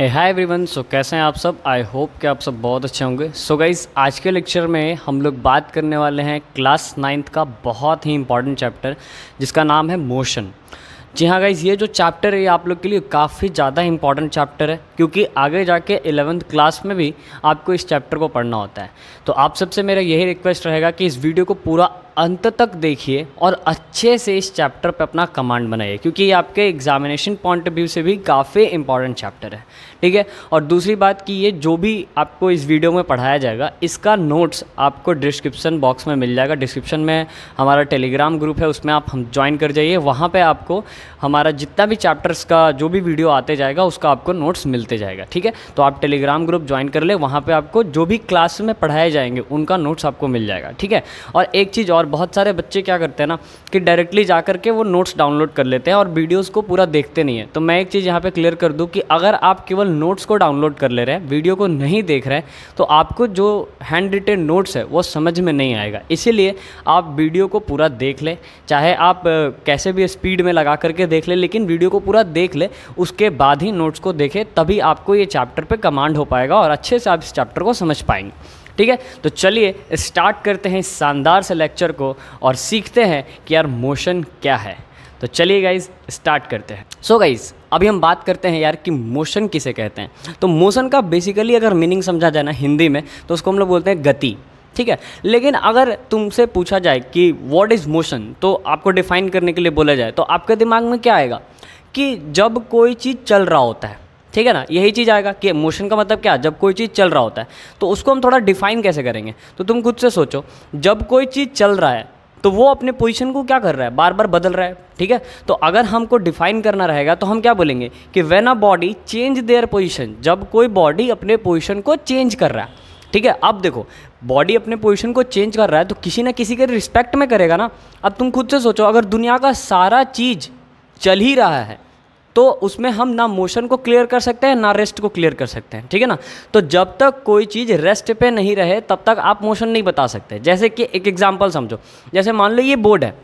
Hi everyone. सो कैसे हैं आप सब। आई होप कि आप सब बहुत अच्छे होंगे। सो गाइस, आज के लेक्चर में हम लोग बात करने वाले हैं क्लास 9th का बहुत ही इंपॉर्टेंट चैप्टर जिसका नाम है मोशन। जी हाँ गाइस, ये जो चैप्टर है ये आप लोग के लिए काफ़ी ज़्यादा इंपॉर्टेंट चैप्टर है क्योंकि आगे जाके 11th क्लास में भी आपको इस चैप्टर को पढ़ना होता है। तो आप सबसे मेरा यही रिक्वेस्ट रहेगा कि इस वीडियो को पूरा अंत तक देखिए और अच्छे से इस चैप्टर पे अपना कमांड बनाइए क्योंकि ये आपके एग्जामिनेशन पॉइंट ऑफ व्यू से भी काफ़ी इंपॉर्टेंट चैप्टर है, ठीक है। और दूसरी बात कि ये जो भी आपको इस वीडियो में पढ़ाया जाएगा इसका नोट्स आपको डिस्क्रिप्शन बॉक्स में मिल जाएगा। डिस्क्रिप्शन में हमारा टेलीग्राम ग्रुप है, उसमें आप हम ज्वाइन कर जाइए। वहाँ पे आपको हमारा जितना भी चैप्टर्स का जो भी वीडियो आते जाएगा उसका आपको नोट्स मिलते जाएगा, ठीक है। तो आप टेलीग्राम ग्रुप ज्वाइन कर ले, वहाँ पर आपको जो भी क्लास में पढ़ाए जाएंगे उनका नोट्स आपको मिल जाएगा, ठीक है। और एक चीज़ और, बहुत सारे बच्चे क्या करते हैं ना कि डायरेक्टली जा करके वो नोट्स डाउनलोड कर लेते हैं और वीडियोस को पूरा देखते नहीं है। तो मैं एक चीज़ यहाँ पे क्लियर कर दूँ कि अगर आप केवल नोट्स को डाउनलोड कर ले रहे हैं, वीडियो को नहीं देख रहे हैं, तो आपको जो हैंड रिटेन नोट्स है वो समझ में नहीं आएगा। इसीलिए आप वीडियो को पूरा देख लें, चाहे आप कैसे भी स्पीड में लगा करके देख लें, लेकिन वीडियो को पूरा देख लें, उसके बाद ही नोट्स को देखें, तभी आपको ये चैप्टर पर कमांड हो पाएगा और अच्छे से आप इस चैप्टर को समझ पाएंगे, ठीक है। तो चलिए स्टार्ट करते हैं इस शानदार से लेक्चर को और सीखते हैं कि यार मोशन क्या है। तो चलिए गाइज स्टार्ट करते हैं। सो गाइज, अभी हम बात करते हैं यार कि मोशन किसे कहते हैं। तो मोशन का बेसिकली अगर मीनिंग समझा जाए ना हिंदी में तो उसको हम लोग बोलते हैं गति, ठीक है। लेकिन अगर तुमसे पूछा जाए कि व्हाट इज़ मोशन, तो आपको डिफाइन करने के लिए बोला जाए तो आपके दिमाग में क्या आएगा कि जब कोई चीज़ चल रहा होता है, ठीक है ना। यही चीज़ आएगा कि मोशन का मतलब क्या, जब कोई चीज़ चल रहा होता है। तो उसको हम थोड़ा डिफाइन कैसे करेंगे, तो तुम खुद से सोचो। जब कोई चीज़ चल रहा है तो वो अपने पोजीशन को क्या कर रहा है, बार बार बदल रहा है, ठीक है। तो अगर हमको डिफाइन करना रहेगा तो हम क्या बोलेंगे कि when a body change their position, जब कोई बॉडी अपने पोजीशन को चेंज कर रहा है, ठीक है। अब देखो, बॉडी अपने पोजीशन को चेंज कर रहा है तो किसी ना किसी के रिस्पेक्ट में करेगा ना। अब तुम खुद से सोचो, अगर दुनिया का सारा चीज़ चल ही रहा है तो उसमें हम ना मोशन को क्लियर कर सकते हैं ना रेस्ट को क्लियर कर सकते हैं, ठीक है ना। तो जब तक कोई चीज़ रेस्ट पे नहीं रहे तब तक आप मोशन नहीं बता सकते। जैसे कि एक एग्जांपल समझो, जैसे मान लो ये बोर्ड है,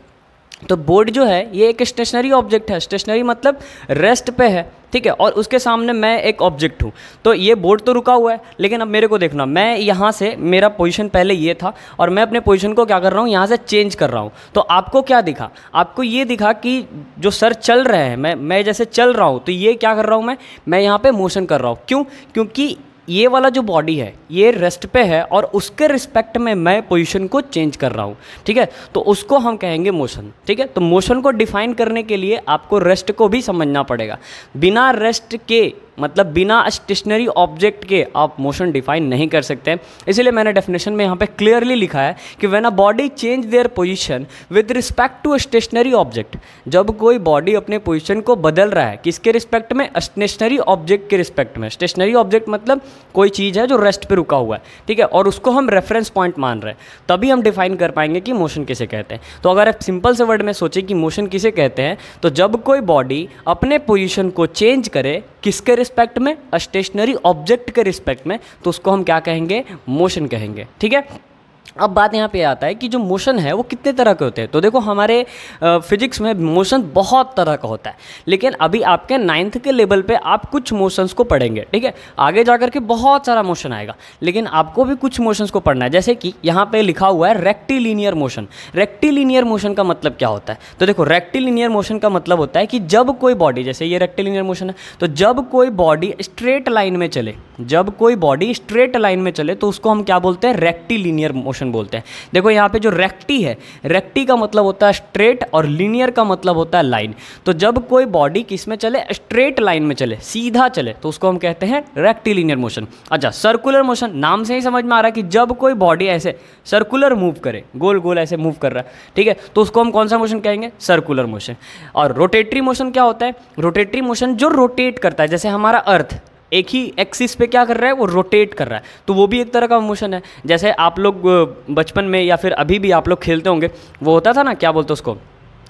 तो बोर्ड जो है ये एक स्टेशनरी ऑब्जेक्ट है। स्टेशनरी मतलब रेस्ट पे है, ठीक है। और उसके सामने मैं एक ऑब्जेक्ट हूँ, तो ये बोर्ड तो रुका हुआ है, लेकिन अब मेरे को देखना, मैं यहाँ से, मेरा पोजीशन पहले ये था और मैं अपने पोजीशन को क्या कर रहा हूँ, यहाँ से चेंज कर रहा हूँ। तो आपको क्या दिखा, आपको ये दिखा कि जो सर चल रहे हैं, मैं जैसे चल रहा हूँ, तो ये क्या कर रहा हूँ, मैं यहाँ पर मोशन कर रहा हूँ। क्यों? क्योंकि ये वाला जो बॉडी है ये रेस्ट पे है और उसके रिस्पेक्ट में मैं पोजीशन को चेंज कर रहा हूँ, ठीक है। तो उसको हम कहेंगे मोशन, ठीक है। तो मोशन को डिफाइन करने के लिए आपको रेस्ट को भी समझना पड़ेगा। बिना रेस्ट के, मतलब बिना स्टेशनरी ऑब्जेक्ट के आप मोशन डिफाइन नहीं कर सकते। इसीलिए मैंने डेफिनेशन में यहाँ पे क्लियरली लिखा है कि when a body change their position with respect to stationary object, जब कोई बॉडी अपने पोजीशन को बदल रहा है, किसके रिस्पेक्ट में, स्टेशनरी ऑब्जेक्ट के रिस्पेक्ट में। स्टेशनरी ऑब्जेक्ट मतलब कोई चीज़ है जो रेस्ट पे रुका हुआ है, ठीक है, और उसको हम रेफरेंस पॉइंट मान रहे हैं, तभी हम डिफाइन कर पाएंगे कि मोशन किसे कहते हैं। तो अगर आप सिंपल से वर्ड में सोचें कि मोशन किसे कहते हैं, तो जब कोई बॉडी अपने पोजीशन को चेंज करे, किसके रिस्पेक्ट में, स्टेशनरी ऑब्जेक्ट के रिस्पेक्ट में, तो उसको हम क्या कहेंगे, मोशन कहेंगे, ठीक है। अब बात यहाँ पे आता है कि जो मोशन है वो कितने तरह के होते हैं। तो देखो, हमारे फिजिक्स में मोशन बहुत तरह का होता है, लेकिन अभी आपके 9th के लेवल पे आप कुछ मोशंस को पढ़ेंगे, ठीक है। आगे जाकर के बहुत सारा मोशन आएगा, लेकिन आपको भी कुछ मोशंस को पढ़ना है। जैसे कि यहाँ पे लिखा हुआ है रेक्टिलिनियर मोशन। रेक्टिलिनियर मोशन का मतलब क्या होता है, तो देखो, रेक्टिलिनियर मोशन का मतलब होता है कि जब कोई बॉडी, जैसे ये रेक्टिलिनियर मोशन है, तो जब कोई बॉडी स्ट्रेट लाइन में चले, जब कोई बॉडी स्ट्रेट लाइन में चले तो उसको हम क्या बोलते हैं, रेक्टिलिनियर मोशन बोलते हैं। देखो यहाँ पे जो रेक्टी है, रेक्टी का मतलब होता है स्ट्रेट और लीनियर का मतलब होता है लाइन। तो जब कोई बॉडी किस में चले, स्ट्रेट लाइन में चले, सीधा चले, तो उसको हम कहते हैं रेक्टिलिनियर मोशन। अच्छा, सर्कुलर मोशन, नाम से ही समझ में आ रहा है कि जब कोई बॉडी ऐसे सर्कुलर मूव करे, गोल गोल ऐसे मूव कर रहा है, ठीक है, तो उसको हम कौन सा मोशन कहेंगे, सर्कुलर मोशन। और रोटेटरी मोशन क्या होता है, रोटेटरी मोशन जो रोटेट करता है, जैसे हमारा अर्थ एक ही एक्सिस पे क्या कर रहा है, वो रोटेट कर रहा है, तो वो भी एक तरह का मोशन है। जैसे आप लोग बचपन में या फिर अभी भी आप लोग खेलते होंगे, वो होता था ना, क्या बोलते हैं उसको,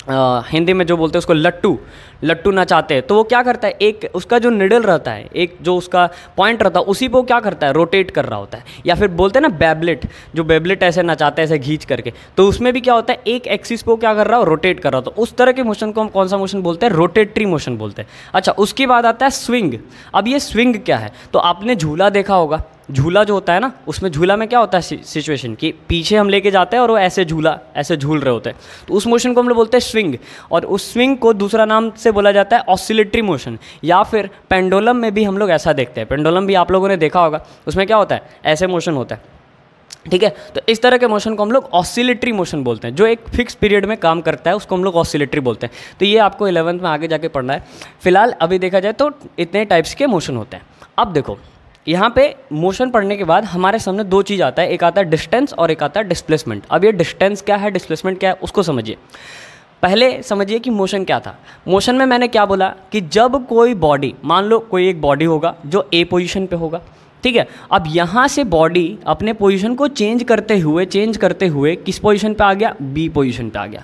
हिंदी में जो बोलते हैं उसको लट्टू, लट्टू नचाते हैं, तो वो क्या करता है, एक उसका जो निडल रहता है, एक जो उसका पॉइंट रहता है, उसी पे वो क्या करता है, रोटेट कर रहा होता है। या फिर बोलते हैं ना बेबलेट, जो बेबलेट ऐसे नचाते हैं ऐसे खींच करके, तो उसमें भी क्या होता है, एक एक्सिस पे वो क्या कर रहा है, रोटेट कर रहा होता है। उस तरह के मोशन को हम कौन सा मोशन बोलते हैं, रोटेटरी मोशन बोलते हैं। अच्छा, उसके बाद आता है स्विंग। अब ये स्विंग क्या है, तो आपने झूला देखा होगा, झूला जो होता है ना, उसमें झूला में क्या होता है सिचुएशन कि पीछे हम लेके जाते हैं और वो ऐसे झूला ऐसे झूल रहे होते हैं, तो उस मोशन को हम लोग बोलते हैं स्विंग। और उस स्विंग को दूसरा नाम से बोला जाता है ऑसिलेटरी मोशन, या फिर पेंडुलम में भी हम लोग ऐसा देखते हैं। पेंडुलम भी आप लोगों ने देखा होगा, उसमें क्या होता है, ऐसे मोशन होता है, ठीक है। तो इस तरह के मोशन को हम लोग ऑसिलेटरी मोशन बोलते हैं, जो एक फिक्स पीरियड में काम करता है, उसको हम लोग ऑसिलेटरी बोलते हैं। तो ये आपको 11th में आगे जाके पढ़ना है। फिलहाल अभी देखा जाए तो इतने टाइप्स के मोशन होते हैं। अब देखो, यहाँ पे मोशन पढ़ने के बाद हमारे सामने दो चीज़ आता है, एक आता है डिस्टेंस और एक आता है डिस्प्लेसमेंट। अब ये डिस्टेंस क्या है, डिस्प्लेसमेंट क्या है, उसको समझिए। पहले समझिए कि मोशन क्या था। मोशन में मैंने क्या बोला कि जब कोई बॉडी, मान लो कोई एक बॉडी होगा जो ए पोजीशन पे होगा, ठीक है। अब यहाँ से बॉडी अपने पोजीशन को चेंज करते हुए किस पोजीशन पे आ गया, बी पोजीशन पे आ गया।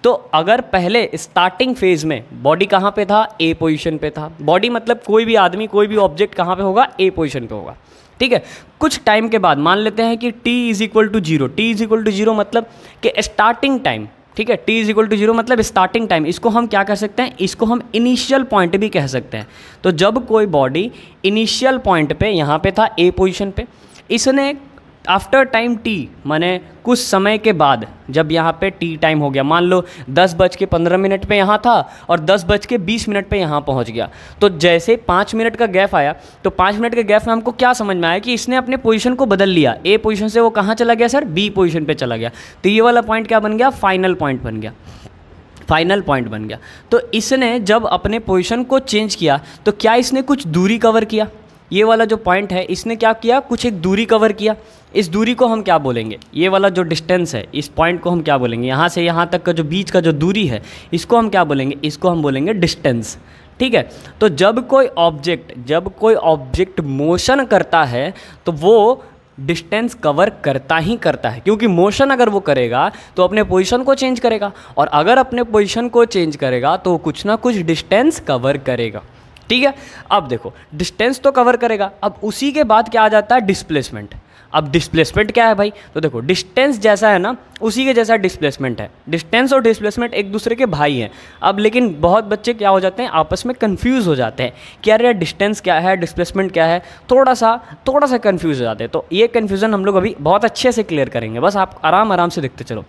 तो अगर पहले स्टार्टिंग फेज में बॉडी कहाँ पे था, ए पोजीशन पे था। बॉडी मतलब कोई भी आदमी, कोई भी ऑब्जेक्ट कहाँ पे होगा, ए पोजीशन पे होगा, ठीक है। कुछ टाइम के बाद मान लेते हैं कि t is equal to zero. T is equal to zero मतलब कि स्टार्टिंग टाइम, ठीक है। t is equal to zero मतलब स्टार्टिंग टाइम। इसको हम क्या कर सकते हैं, इसको हम इनिशियल पॉइंट भी कह सकते हैं। तो जब कोई बॉडी इनिशियल पॉइंट पे, यहाँ पे था ए पोजीशन पे, इसने आफ्टर टाइम टी, माने कुछ समय के बाद, जब यहाँ पे टी टाइम हो गया, मान लो 10:15 पे यहाँ था और 10:20 पे यहाँ पहुँच गया, तो जैसे 5 मिनट का गैप आया, तो 5 मिनट के गैप में हमको क्या समझ में आया कि इसने अपने पोजीशन को बदल लिया। ए पोजीशन से वो कहाँ चला गया सर, बी पोजीशन पे चला गया। तो ये वाला पॉइंट क्या बन गया, फाइनल पॉइंट बन गया, फाइनल पॉइंट बन गया। तो इसने जब अपने पोजीशन को चेंज किया, तो क्या इसने कुछ दूरी कवर किया, ये वाला जो पॉइंट है इसने क्या किया, कुछ एक दूरी कवर किया। इस दूरी को हम क्या बोलेंगे, ये वाला जो डिस्टेंस है, इस पॉइंट को हम क्या बोलेंगे, यहाँ से यहाँ तक का जो बीच का जो दूरी है, इसको हम क्या बोलेंगे, इसको हम बोलेंगे डिस्टेंस, ठीक है। तो जब कोई ऑब्जेक्ट मोशन करता है तो वो डिस्टेंस कवर करता ही करता है, क्योंकि मोशन अगर वो करेगा तो अपने पोजीशन को चेंज करेगा, और अगर अपने पोजीशन को चेंज करेगा तो कुछ ना कुछ डिस्टेंस कवर करेगा, ठीक है। अब देखो, डिस्टेंस तो कवर करेगा। अब उसी के बाद क्या आ जाता है, डिस्प्लेसमेंट। अब डिस्प्लेसमेंट क्या है भाई, तो देखो डिस्टेंस जैसा है ना, उसी के जैसा डिस्प्लेसमेंट है। डिस्टेंस और डिस्प्लेसमेंट एक दूसरे के भाई हैं। अब लेकिन बहुत बच्चे क्या हो जाते हैं, आपस में कंफ्यूज हो जाते हैं कि यार यार डिस्टेंस क्या है, डिस्प्लेसमेंट क्या है, थोड़ा सा कंफ्यूज हो जाते हैं। तो ये कन्फ्यूज़न हम लोग अभी बहुत अच्छे से क्लियर करेंगे, बस आप आराम से देखते चलो।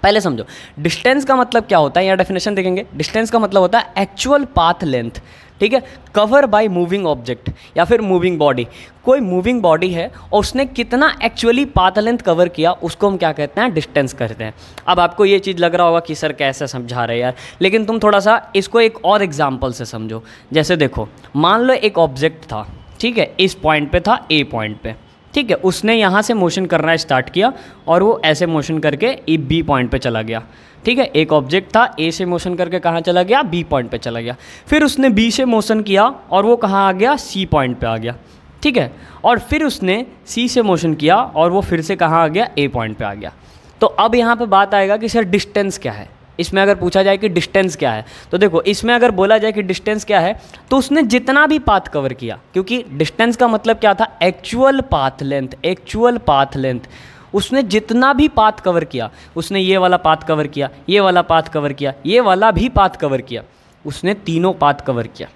पहले समझो डिस्टेंस का मतलब क्या होता है, यहाँ डेफिनेशन देखेंगे। डिस्टेंस का मतलब होता है एक्चुअल पाथ लेंथ, ठीक है, कवर बाय मूविंग ऑब्जेक्ट या फिर मूविंग बॉडी। कोई मूविंग बॉडी है और उसने कितना एक्चुअली पाथ लेंथ कवर किया, उसको हम क्या कहते हैं, डिस्टेंस कहते हैं। अब आपको ये चीज़ लग रहा होगा कि सर कैसे समझा रहे यार, लेकिन तुम थोड़ा सा इसको एक और एग्जाम्पल से समझो। जैसे देखो, मान लो एक ऑब्जेक्ट था, ठीक है, इस पॉइंट पे था, ए पॉइंट पे, ठीक है, उसने यहाँ से मोशन करना स्टार्ट किया और वो ऐसे मोशन करके बी पॉइंट पे चला गया, ठीक है। एक ऑब्जेक्ट था, ए से मोशन करके कहाँ चला गया, बी पॉइंट पे चला गया। फिर उसने बी से मोशन किया और वो कहाँ आ गया, सी पॉइंट पे आ गया, ठीक है। और फिर उसने सी से मोशन किया और वो फिर से कहाँ आ गया, ए पॉइंट पे आ गया। तो अब यहाँ पे बात आएगा कि सर डिस्टेंस क्या है। इसमें अगर पूछा जाए कि डिस्टेंस क्या है, तो देखो इसमें अगर बोला जाए कि डिस्टेंस क्या है, तो उसने जितना भी पाथ कवर किया, क्योंकि डिस्टेंस का मतलब क्या था, एक्चुअल पाथ लेंथ। उसने जितना भी पाथ कवर किया, उसने ये वाला पाथ कवर किया, ये वाला पाथ कवर किया, ये वाला भी पाथ कवर किया, उसने तीनों पाथ कवर किया,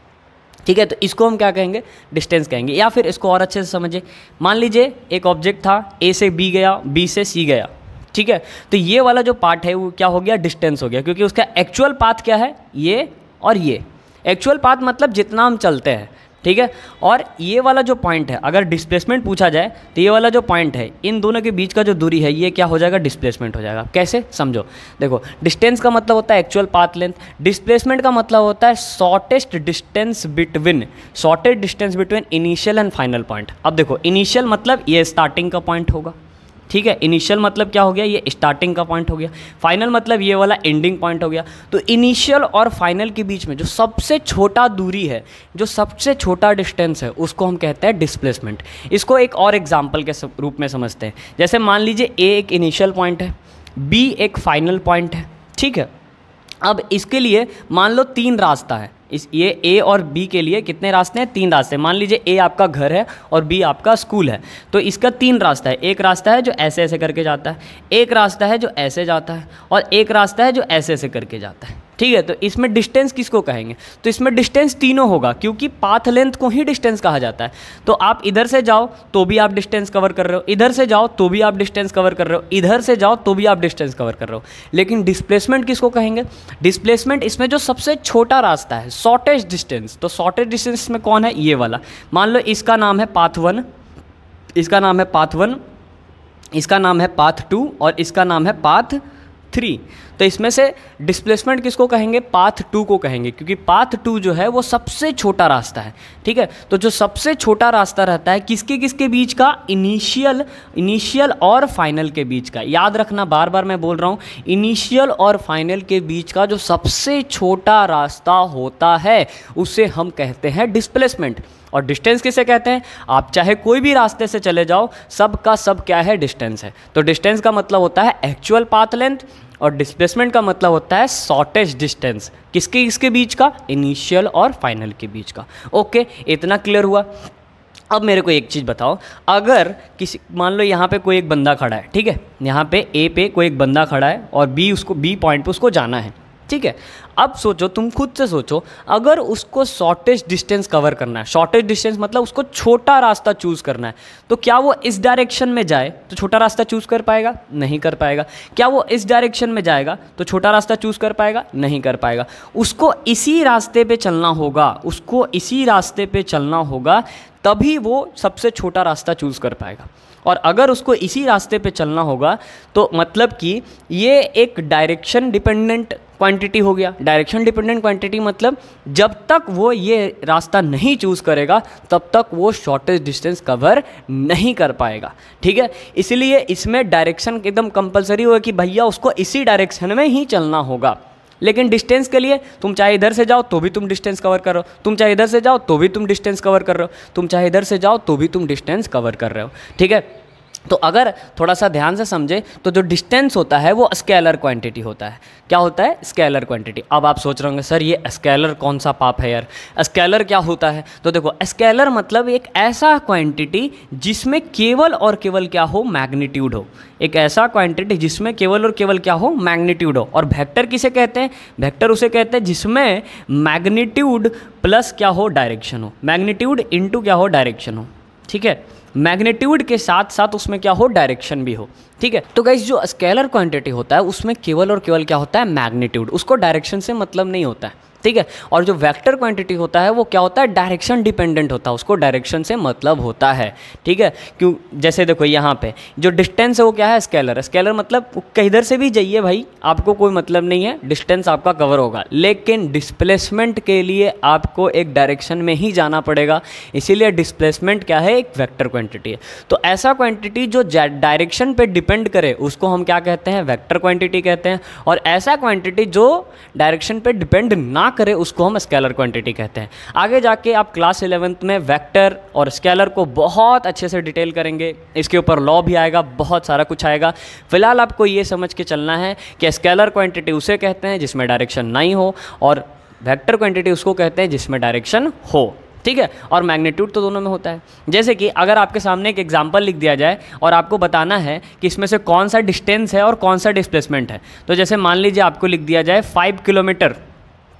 ठीक है। तो इसको हम क्या कहेंगे, डिस्टेंस कहेंगे। या फिर इसको और अच्छे से समझिए, मान लीजिए एक ऑब्जेक्ट था, ए से बी गया, बी से सी गया, ठीक है। तो ये वाला जो पार्ट है वो क्या हो गया, डिस्टेंस हो गया, क्योंकि उसका एक्चुअल पाथ क्या है, ये और ये। एक्चुअल पाथ मतलब जितना हम चलते हैं, ठीक है। और ये वाला जो पॉइंट है, अगर डिस्प्लेसमेंट पूछा जाए तो ये वाला जो पॉइंट है, इन दोनों के बीच का जो दूरी है, ये क्या हो जाएगा, डिस्प्लेसमेंट हो जाएगा। कैसे, समझो। देखो डिस्टेंस का मतलब होता है एक्चुअल पाथ लेंथ, डिस्प्लेसमेंट का मतलब होता है shortest distance between initial and final point. अब देखो इनिशियल मतलब ये स्टार्टिंग का पॉइंट होगा, ठीक है। इनिशियल मतलब क्या हो गया, ये स्टार्टिंग का पॉइंट हो गया। फाइनल मतलब ये वाला एंडिंग पॉइंट हो गया। तो इनिशियल और फाइनल के बीच में जो सबसे छोटा दूरी है, जो सबसे छोटा डिस्टेंस है, उसको हम कहते हैं डिस्प्लेसमेंट। इसको एक और एग्जांपल के रूप में समझते हैं। जैसे मान लीजिए ए एक इनिशियल पॉइंट है, बी एक फाइनल पॉइंट है, ठीक है। अब इसके लिए मान लो 3 रास्ता है, इस ये ए और बी के लिए कितने रास्ते हैं? 3 रास्ते। मान लीजिए ए आपका घर है और बी आपका स्कूल है, तो इसका 3 रास्ता है। एक रास्ता है जो ऐसे ऐसे करके जाता है, एक रास्ता है जो ऐसे जाता है, और एक रास्ता है जो ऐसे ऐसे करके जाता है। ठीक है, तो इसमें डिस्टेंस किसको कहेंगे? तो इसमें डिस्टेंस तीनों होगा, क्योंकि पाथ लेंथ को ही डिस्टेंस कहा जाता है। तो आप इधर से जाओ तो भी आप डिस्टेंस कवर कर रहे हो, इधर से जाओ तो भी आप डिस्टेंस कवर कर रहे हो, इधर से जाओ तो भी आप डिस्टेंस कवर कर रहे हो। लेकिन डिस्प्लेसमेंट किसको कहेंगे? डिस्प्लेसमेंट इसमें जो सबसे छोटा रास्ता है, शॉर्टेस्ट डिस्टेंस। तो शॉर्टेस्ट डिस्टेंस में कौन है? ये वाला। मान लो इसका नाम है पाथ 1, इसका नाम है पाथ 1, इसका नाम है पाथ 2 और इसका नाम है पाथ 3। तो इसमें से डिस्प्लेसमेंट किसको कहेंगे? पाथ 2 को कहेंगे, क्योंकि पाथ 2 जो है वो सबसे छोटा रास्ता है। ठीक है, तो जो सबसे छोटा रास्ता रहता है किसके किसके बीच का? इनिशियल और फाइनल के बीच का। याद रखना, बार बार मैं बोल रहा हूँ, इनिशियल और फाइनल के बीच का जो सबसे छोटा रास्ता होता है उसे हम कहते हैं डिस्प्लेसमेंट। और डिस्टेंस किसे कहते हैं? आप चाहे कोई भी रास्ते से चले जाओ, सब का सब क्या है? डिस्टेंस है। तो डिस्टेंस का मतलब होता है एक्चुअल पाथ लेंथ, और डिस्प्लेसमेंट का मतलब होता है शॉर्टेस्ट डिस्टेंस। किसके किसके बीच का? इनिशियल और फाइनल के बीच का। ओके, इतना क्लियर हुआ। अब मेरे को एक चीज़ बताओ, अगर किसी, मान लो यहाँ पे कोई एक बंदा खड़ा है, ठीक है, यहाँ पे ए पे कोई एक बंदा खड़ा है और बी पॉइंट पे उसको जाना है। ठीक है, अब सोचो, तुम खुद से सोचो, अगर उसको शॉर्टेस्ट डिस्टेंस कवर करना है, शॉर्टेस्ट डिस्टेंस मतलब उसको छोटा रास्ता चूज़ करना है, तो क्या वो इस डायरेक्शन में जाए तो छोटा रास्ता चूज़ कर पाएगा? नहीं कर पाएगा। क्या वो इस डायरेक्शन में जाएगा तो छोटा रास्ता चूज़ कर पाएगा? नहीं कर पाएगा। उसको इसी रास्ते पे चलना होगा, उसको इसी रास्ते पे चलना होगा, तभी वो सबसे छोटा रास्ता चूज़ कर पाएगा। और अगर उसको इसी रास्ते पे चलना होगा तो मतलब कि ये एक डायरेक्शन डिपेंडेंट क्वांटिटी हो गया। डायरेक्शन डिपेंडेंट क्वांटिटी मतलब जब तक वो ये रास्ता नहीं चूज़ करेगा तब तक वो शॉर्टेस्ट डिस्टेंस कवर नहीं कर पाएगा। ठीक है, इसलिए इसमें डायरेक्शन एकदम कंपलसरी होगा कि भैया उसको इसी डायरेक्शन में ही चलना होगा। लेकिन डिस्टेंस के लिए तुम चाहे इधर से जाओ तो भी तुम डिस्टेंस कवर कर रहे हो, तुम चाहे इधर से जाओ तो भी तुम डिस्टेंस कवर कर रहे हो, तुम चाहे इधर से जाओ तो भी तुम डिस्टेंस कवर कर रहे हो। ठीक है, तो अगर थोड़ा सा ध्यान से समझे तो जो डिस्टेंस होता है वो स्केलर क्वांटिटी होता है। क्या होता है? Scalar quantity. अब आप सोच रहे होंगे सर ये स्केलर कौन सा पाप है यार, स्केलर क्या होता है? तो देखो, स्केलर मतलब एक ऐसा क्वांटिटी जिसमें केवल और केवल क्या हो? मैग्नीट्यूड हो। एक ऐसा क्वांटिटी जिसमें केवल और केवल क्या हो? मैग्नीट्यूड हो। और वेक्टर किसे कहते हैं? वेक्टर उसे कहते हैं जिसमें मैग्नीट्यूड प्लस क्या हो? डायरेक्शन हो। मैग्नीट्यूड इनटू क्या हो? डायरेक्शन हो। ठीक है, मैग्नीट्यूड के साथ साथ उसमें क्या हो? डायरेक्शन भी हो। ठीक है, तो गाइस जो स्केलर क्वांटिटी होता है उसमें केवल और केवल क्या होता है? मैग्नीट्यूड। उसको डायरेक्शन से मतलब नहीं होता है। ठीक है, और जो वेक्टर क्वांटिटी होता है वो क्या होता है? डायरेक्शन डिपेंडेंट होता है, उसको डायरेक्शन से मतलब होता है। ठीक है, क्यों? जैसे देखो यहाँ पे जो डिस्टेंस है वो क्या है? स्केलर। स्केलर मतलब किधर से भी जाइए भाई, आपको कोई मतलब नहीं है, डिस्टेंस आपका कवर होगा। लेकिन डिस्प्लेसमेंट के लिए आपको एक डायरेक्शन में ही जाना पड़ेगा, इसीलिए डिस्प्लेसमेंट क्या है? एक वेक्टर क्वांटिटी है। तो ऐसा क्वांटिटी जो डायरेक्शन पे डिपेंड करे उसको हम क्या कहते हैं? वेक्टर क्वांटिटी कहते हैं। और ऐसा क्वांटिटी जो डायरेक्शन पे डिपेंड ना करे उसको हम स्केलर क्वांटिटी कहते हैं। आगे जाके आप क्लास 11th में वेक्टर और स्केलर को बहुत अच्छे से डिटेल करेंगे, इसके ऊपर लॉ भी आएगा, बहुत सारा कुछ आएगा। फिलहाल आपको ये समझ के चलना है कि स्केलर क्वांटिटी उसे कहते हैं जिसमें डायरेक्शन नहीं हो, और वेक्टर क्वांटिटी उसको कहते हैं जिसमें डायरेक्शन हो। ठीक है, और मैग्नीट्यूड तो दोनों में होता है। जैसे कि अगर आपके सामने एक एग्जांपल लिख दिया जाए और आपको बताना है कि इसमें से कौन सा डिस्टेंस है और कौन सा डिस्प्लेसमेंट है, तो जैसे मान लीजिए आपको लिख दिया जाए 5 किलोमीटर,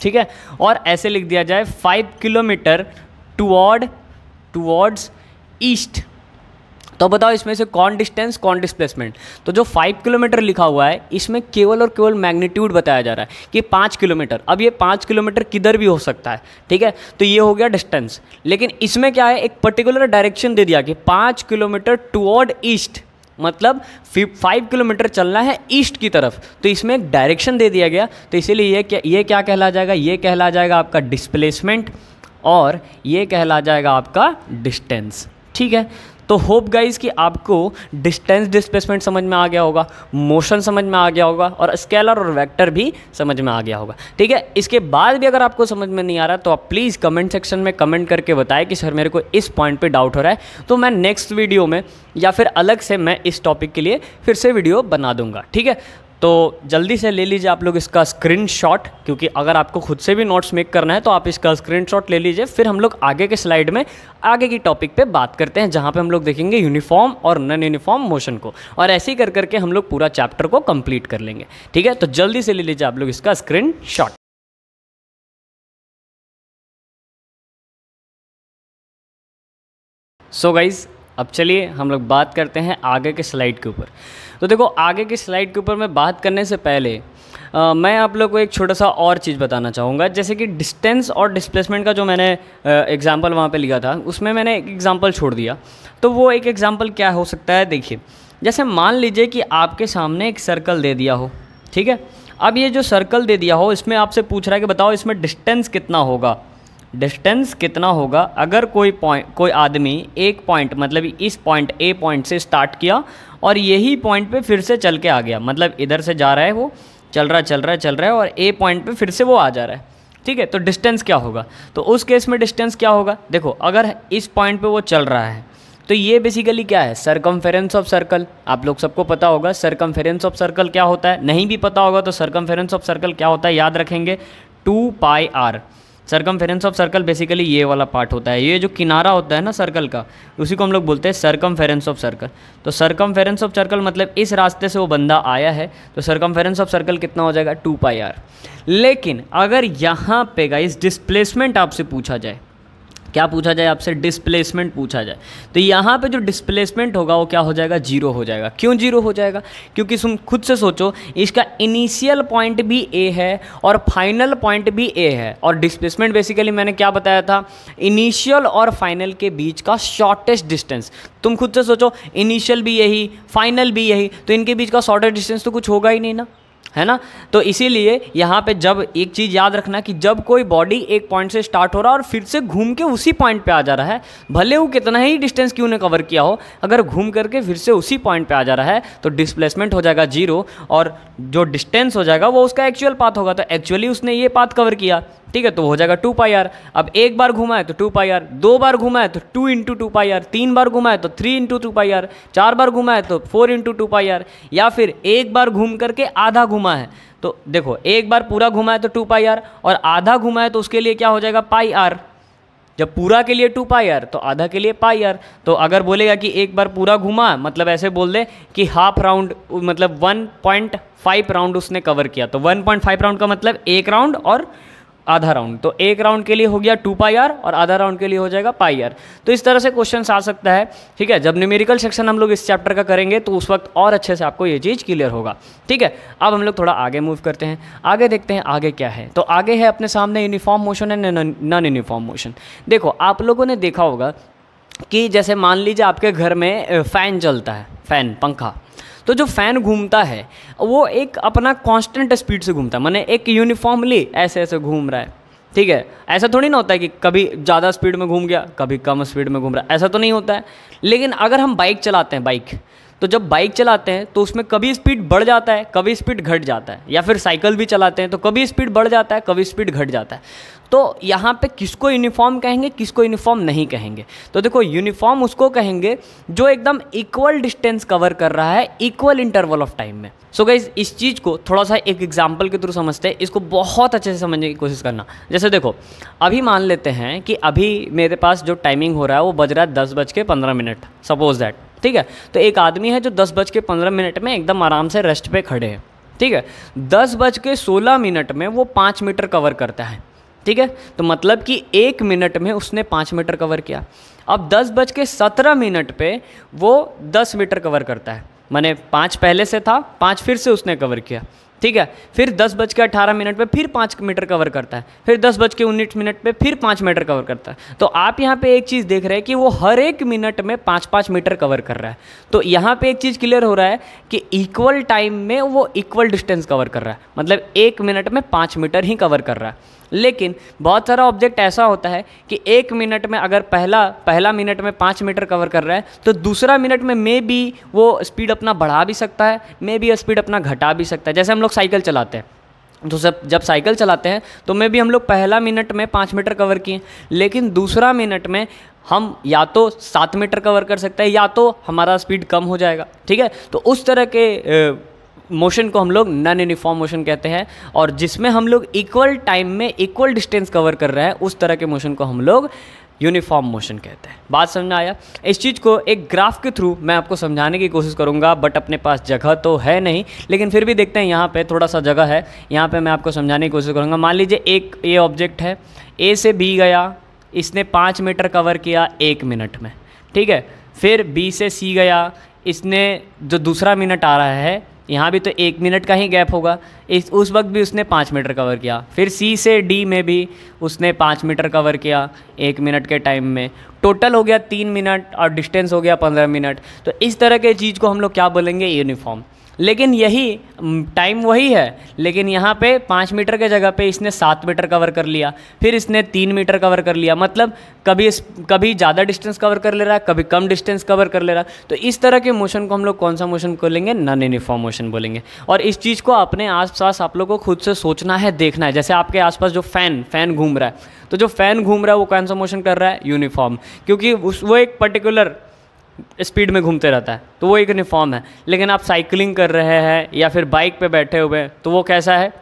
ठीक है, और ऐसे लिख दिया जाए 5 किलोमीटर टुवर्ड्स ईस्ट, तो बताओ इसमें से कौन डिस्टेंस कौन डिस्प्लेसमेंट? तो जो 5 किलोमीटर लिखा हुआ है इसमें केवल और केवल मैग्नीट्यूड बताया जा रहा है कि 5 किलोमीटर। अब ये 5 किलोमीटर किधर भी हो सकता है, ठीक है, तो ये हो गया डिस्टेंस। लेकिन इसमें क्या है? एक पर्टिकुलर डायरेक्शन दे दिया कि 5 किलोमीटर टुवर्ड ईस्ट, मतलब 5 किलोमीटर चलना है ईस्ट की तरफ, तो इसमें एक डायरेक्शन दे दिया गया। तो इसीलिए ये क्या कहला जाएगा? ये कहला जाएगा आपका डिस्प्लेसमेंट, और ये कहला जाएगा आपका डिस्टेंस। ठीक है, तो होप गाइज कि आपको डिस्टेंस डिस्प्लेसमेंट समझ में आ गया होगा, मोशन समझ में आ गया होगा, और स्केलर और वेक्टर भी समझ में आ गया होगा। ठीक है, इसके बाद भी अगर आपको समझ में नहीं आ रहा तो आप प्लीज़ कमेंट सेक्शन में कमेंट करके बताएं कि सर मेरे को इस पॉइंट पे डाउट हो रहा है, तो मैं नेक्स्ट वीडियो में या फिर अलग से मैं इस टॉपिक के लिए फिर से वीडियो बना दूंगा। ठीक है, तो जल्दी से ले लीजिए आप लोग इसका स्क्रीनशॉट, क्योंकि अगर आपको खुद से भी नोट्स मेक करना है तो आप इसका स्क्रीनशॉट ले लीजिए। फिर हम लोग आगे के स्लाइड में आगे की टॉपिक पे बात करते हैं, जहाँ पे हम लोग देखेंगे यूनिफॉर्म और नॉन यूनिफॉर्म मोशन को, और ऐसे ही कर करके हम लोग पूरा चैप्टर को कंप्लीट कर लेंगे। ठीक है, तो जल्दी से ले लीजिए आप लोग इसका स्क्रीनशॉट। सो गाइज, अब चलिए हम लोग बात करते हैं आगे के स्लाइड के ऊपर। तो देखो, आगे के स्लाइड के ऊपर मैं बात करने से पहले मैं आप लोग को एक छोटा सा और चीज़ बताना चाहूँगा। जैसे कि डिस्टेंस और डिस्प्लेसमेंट का जो मैंने एग्जांपल वहाँ पे लिया था, उसमें मैंने एक एग्जांपल छोड़ दिया। तो वो एक एग्जांपल क्या हो सकता है, देखिए जैसे मान लीजिए कि आपके सामने एक सर्कल दे दिया हो, ठीक है। अब ये जो सर्कल दे दिया हो, इसमें आपसे पूछ रहा है कि बताओ इसमें डिस्टेंस कितना होगा, डिस्टेंस कितना होगा अगर कोई आदमी एक पॉइंट, मतलब इस पॉइंट ए पॉइंट से स्टार्ट किया और यही पॉइंट पे फिर से चल के आ गया, मतलब इधर से जा रहा है, वो चल रहा है और ए पॉइंट पे फिर से वो आ जा रहा है, ठीक है। तो डिस्टेंस क्या होगा, तो उस केस में डिस्टेंस क्या होगा, देखो अगर इस पॉइंट पे वो चल रहा है तो ये बेसिकली क्या है, सरकमफेरेंस ऑफ सर्कल। आप लोग सबको पता होगा सरकमफेरेंस ऑफ सर्कल क्या होता है, नहीं भी पता होगा तो सरकमफेरेंस ऑफ सर्कल क्या होता है याद रखेंगे, 2πr। Circumference of circle basically ये वाला पार्ट होता है, ये जो किनारा होता है ना सर्कल का, उसी को हम लोग बोलते हैं सरकमफेरेंस ऑफ सर्कल। तो सरकमफेरेंस ऑफ सर्कल मतलब इस रास्ते से वो बंदा आया है, तो सरकमफेरेंस ऑफ सर्कल कितना हो जाएगा, 2πr। लेकिन अगर यहाँ पे गाइस डिस्प्लेसमेंट आपसे पूछा जाए, क्या पूछा जाए आपसे, डिस्प्लेसमेंट पूछा जाए, तो यहाँ पे जो डिस्प्लेसमेंट होगा वो क्या हो जाएगा, 0 हो जाएगा। क्यों 0 हो जाएगा, क्योंकि तुम खुद से सोचो, इसका इनिशियल पॉइंट भी ए है और फाइनल पॉइंट भी ए है, और डिस्प्लेसमेंट बेसिकली मैंने क्या बताया था, इनिशियल और फाइनल के बीच का शॉर्टेस्ट डिस्टेंस। तुम खुद से सोचो, इनिशियल भी यही, फाइनल भी यही, तो इनके बीच का शॉर्टेस्ट डिस्टेंस तो कुछ होगा ही नहीं ना, है ना। तो इसीलिए यहाँ पे जब एक चीज़ याद रखना कि जब कोई बॉडी एक पॉइंट से स्टार्ट हो रहा है और फिर से घूम के उसी पॉइंट पे आ जा रहा है, भले वो कितना ही डिस्टेंस क्यों ने कवर किया हो, अगर घूम करके फिर से उसी पॉइंट पे आ जा रहा है तो डिस्प्लेसमेंट हो जाएगा 0, और जो डिस्टेंस हो जाएगा वो उसका एक्चुअल पाथ होगा। तो एक्चुअली उसने ये पाथ कवर किया, ठीक है, तो हो जाएगा 2πr। अब एक बार घुमा है तो 2πr, 2 बार घुमा है तो 2 × 2πr, 3 बार घुमा है तो 3 × 2πr, 4 बार घुमा है तो 4 × 2πr, या फिर एक बार घूम करके आधा घुमा है, तो देखो एक बार पूरा घुमा है तो 2πr, और आधा घुमा है तो उसके लिए क्या हो जाएगा, πr। जब पूरा के लिए 2πr तो आधा के लिए πr। तो अगर बोलेगा कि एक बार पूरा घुमा, मतलब ऐसे बोल दे कि हाफ राउंड, मतलब 1.5 राउंड उसने कवर किया, तो 1.5 राउंड का मतलब एक राउंड और आधा राउंड, तो एक राउंड के लिए हो गया 2πr और आधा राउंड के लिए हो जाएगा πr। तो इस तरह से क्वेश्चन आ सकता है, ठीक है। जब न्यूमेरिकल सेक्शन हम लोग इस चैप्टर का करेंगे तो उस वक्त और अच्छे से आपको ये चीज़ क्लियर होगा, ठीक है। अब हम लोग थोड़ा आगे मूव करते हैं, आगे देखते हैं आगे क्या है। तो आगे है अपने सामने uniform motion and non uniform motion. देखो आप लोगों ने देखा होगा कि जैसे मान लीजिए आपके घर में फ़ैन चलता है, फ़ैन पंखा, तो जो फ़ैन घूमता है वो एक अपना कांस्टेंट स्पीड से घूमता है, माने एक यूनिफॉर्मली ऐसे ऐसे घूम रहा है, ठीक है। ऐसा थोड़ी ना होता है कि कभी ज़्यादा स्पीड में घूम गया, कभी कम स्पीड में घूम रहा है, ऐसा तो नहीं होता है। लेकिन अगर हम बाइक चलाते हैं, तो जब बाइक चलाते हैं तो उसमें कभी स्पीड बढ़ जाता है, कभी स्पीड घट जाता है, या फिर साइकिल भी चलाते हैं तो कभी स्पीड बढ़ जाता है, कभी स्पीड घट जाता है। तो यहाँ पे किसको यूनिफॉर्म कहेंगे, किसको यूनिफॉर्म नहीं कहेंगे, तो देखो यूनिफॉर्म उसको कहेंगे जो एकदम इक्वल डिस्टेंस कवर कर रहा है इक्वल इंटरवल ऑफ टाइम में। सो गाइस, इस चीज़ को थोड़ा सा एक एग्जाम्पल के थ्रू समझते हैं, इसको बहुत अच्छे से समझने की कोशिश करना। जैसे देखो, अभी मान लेते हैं कि अभी मेरे पास जो टाइमिंग हो रहा है वो बज रहा है 10:15, सपोज दैट, ठीक है। तो एक आदमी है जो 10:15 में एकदम आराम से रेस्ट पे खड़े हैं, ठीक है। 10:16 में वो 5 मीटर कवर करता है, ठीक है। तो मतलब कि 1 मिनट में उसने 5 मीटर कवर किया। अब 10:17 पे वो 10 मीटर कवर करता है, माने 5 पहले से था, 5 फिर से उसने कवर किया, ठीक है। फिर 10:18 पे फिर 5 मीटर कवर करता है, फिर 10:19 पे फिर 5 मीटर कवर करता है। तो आप यहाँ पे एक चीज़ देख रहे हैं कि वो हर एक मिनट में 5-5 मीटर कवर कर रहा है। तो यहाँ पे एक चीज़ क्लियर हो रहा है कि इक्वल टाइम में वो इक्वल डिस्टेंस कवर कर रहा है, मतलब 1 मिनट में 5 मीटर ही कवर कर रहा है। लेकिन बहुत सारा ऑब्जेक्ट ऐसा होता है कि 1 मिनट में अगर पहला मिनट में 5 मीटर कवर कर रहा है तो दूसरा मिनट में मे बी वो स्पीड अपना बढ़ा भी सकता है, मे बी स्पीड अपना घटा भी सकता है। जैसे हम लोग साइकिल चलाते हैं, तो जब साइकिल चलाते हैं तो मे बी हम लोग पहला मिनट में 5 मीटर कवर किए, लेकिन दूसरा मिनट में हम या तो 7 मीटर कवर कर सकते हैं या तो हमारा स्पीड कम हो जाएगा, ठीक है। तो उस तरह के मोशन को हम लोग नॉन यूनिफॉर्म मोशन कहते हैं, और जिसमें हम लोग इक्वल टाइम में इक्वल डिस्टेंस कवर कर रहे हैं उस तरह के मोशन को हम लोग यूनिफॉर्म मोशन कहते हैं। बात समझ में आया? इस चीज़ को एक ग्राफ के थ्रू मैं आपको समझाने की कोशिश करूंगा, बट अपने पास जगह तो है नहीं, लेकिन फिर भी देखते हैं यहाँ पे थोड़ा सा जगह है, यहाँ पे मैं आपको समझाने की कोशिश करूँगा। मान लीजिए एक ये ऑब्जेक्ट है, ए से बी गया, इसने 5 मीटर कवर किया 1 मिनट में, ठीक है। फिर बी से सी गया, इसने जो दूसरा मिनट आ रहा है यहाँ भी तो 1 मिनट का ही गैप होगा, उस वक्त भी उसने 5 मीटर कवर किया। फिर सी से डी में भी उसने 5 मीटर कवर किया 1 मिनट के टाइम में, टोटल हो गया 3 मिनट और डिस्टेंस हो गया 15 मिनट। तो इस तरह के चीज़ को हम लोग क्या बोलेंगे? यूनिफॉर्म। लेकिन यही टाइम वही है, लेकिन यहाँ पे 5 मीटर के जगह पे इसने 7 मीटर कवर कर लिया, फिर इसने 3 मीटर कवर कर लिया, मतलब कभी ज़्यादा डिस्टेंस कवर कर ले रहा है, कभी कम डिस्टेंस कवर कर ले रहा है। तो इस तरह के मोशन को हम लोग कौन सा मोशन बोलेंगे? नॉन यूनिफॉर्म मोशन बोलेंगे। और इस चीज़ को अपने आसपास आप लोगों को खुद से सोचना है, देखना है। जैसे आपके आसपास जो फ़ैन घूम रहा है, तो जो फ़ैन घूम रहा है वो कौन सा मोशन कर रहा है? यूनिफॉर्म, क्योंकि वो एक पर्टिकुलर स्पीड में घूमते रहता है, तो वो एक यूनिफॉर्म है। लेकिन आप साइकिलिंग कर रहे हैं या फिर बाइक पे बैठे हुए हैं, तो वो कैसा है?